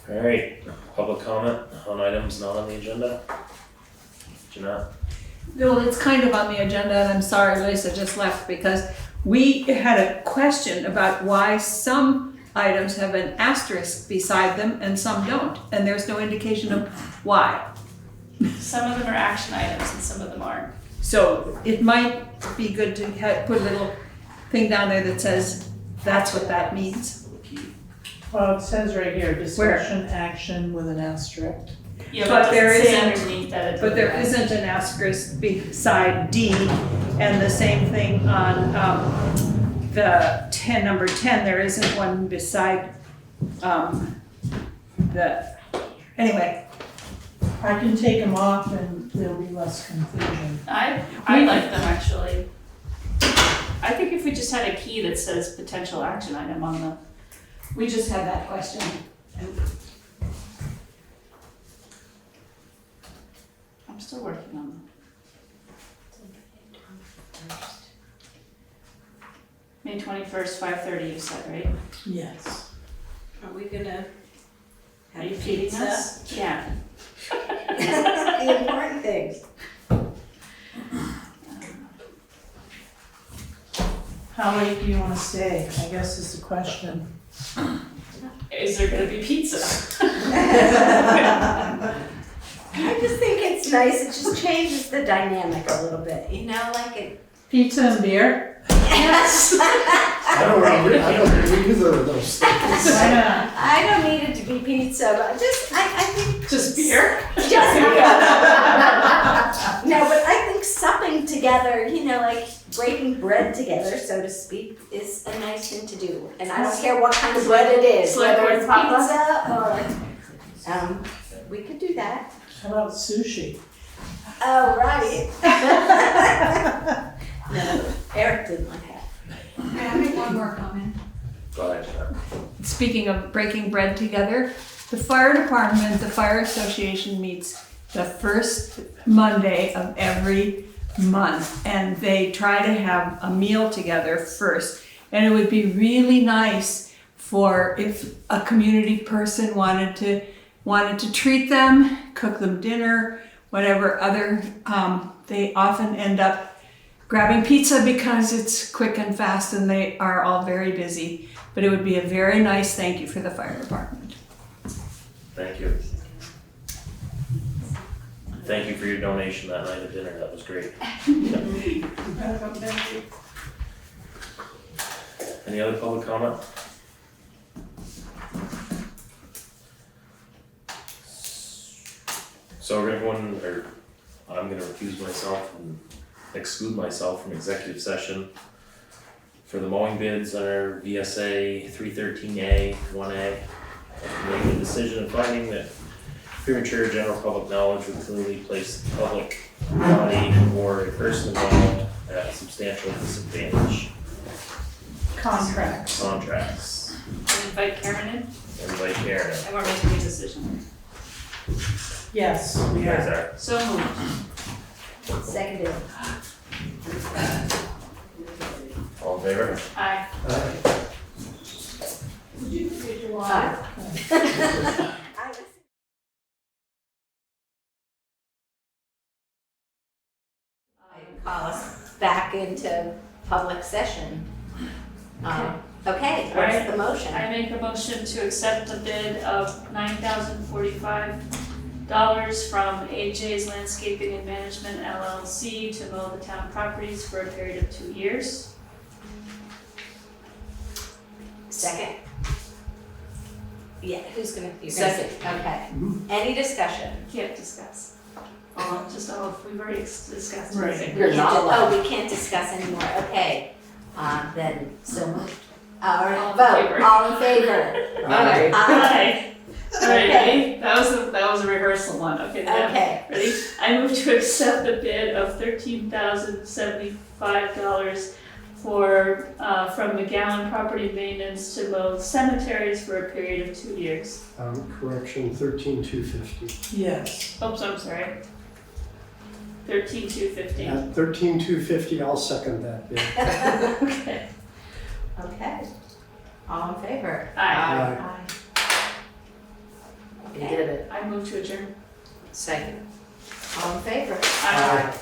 Alright, public comment on items not on the agenda? Jeanette? Well, it's kind of on the agenda, and I'm sorry Lisa just left, because we had a question about why some items have an asterisk beside them and some don't, and there's no indication of why. Some of them are action items and some of them aren't. So it might be good to put a little thing down there that says, that's what that means. Well, it says right here, discussion action with an asterisk. Yeah, But but there there is isn't- underneath that. But there isn't an asterisk beside D, and the same thing on the number 10, there isn't one beside anyway. I can take them off and there'll be less confusion. I like them actually. I think if we just had a key that says potential action item on the, We just had that question. I'm still working on them. May 21st, 5:30 you said, right? Yes. Are we gonna Are you feeding us? Yeah. The important things. How late do you wanna stay, I guess is the question. Is there gonna be pizza? I just think it's nice, it just changes the dynamic a little bit, you know, like it. Pizza and beer? Yes. I don't do either of those things. Why not? I don't need it to be pizza, but just, I think. Just beer? Just beer. No, but I think supping together, you know, like breaking bread together, so to speak, is a nice thing to do. And I don't care what kind of bread it is, whether it's pizza or, we could do that. How about sushi? Oh, right. No, Eric didn't like that. May I make one more comment? Go ahead, Jeanette. Speaking of breaking bread together, the fire department, the fire association meets the first Monday of every month, and they try to have a meal together first. And it would be really nice for if a community person wanted to treat them, cook them dinner, whatever other, they often end up grabbing pizza because it's quick and fast and they are all very busy. But it would be a very nice thank you for the fire department. Thank you. Thank you for your donation that night at dinner, that was great. Any other public comment? So we're gonna go in, or I'm gonna recuse myself and exclude myself from executive session for the mowing bids under VSA 313A 1A. Make the decision of finding that premature general public knowledge would clearly place the public body or a person involved at a substantial disadvantage. Contracts. Contracts. Invite Karen in, Everybody Karen. and we're making a decision. Yes, we You guys are. are. So moved. Seconded. All in favor? Aye. Aye. back into public session. Okay, what's Alright. the motion? I make a motion to accept the bid of $9,045 from AJ's Landscaping and Management LLC to mow the town properties for a period of 2 years. Second. Yeah, who's gonna, you're gonna Second. say, okay. Any discussion? Can't discuss. We've already discussed. Right. everything. You're not allowed. Oh, we can't discuss anymore, okay. Then, so moved. All right, All in vote, favor. all in favor? Aye. Aye. Alright, Okay. ready? That was a rehearsal one, okay, now, Okay, ready? I move to accept the bid of $13,075 for, from McGowan Property Maintenance to mow cemeteries for a period of 2 years. Correction, 13,250. Yes. Oops, I'm sorry. 13,250. At 13,250, I'll second that bid. Okay. okay. All in favor? Aye. Aye. You Okay, did it. I move to adjourn. Second. all in favor? Aye. Aye.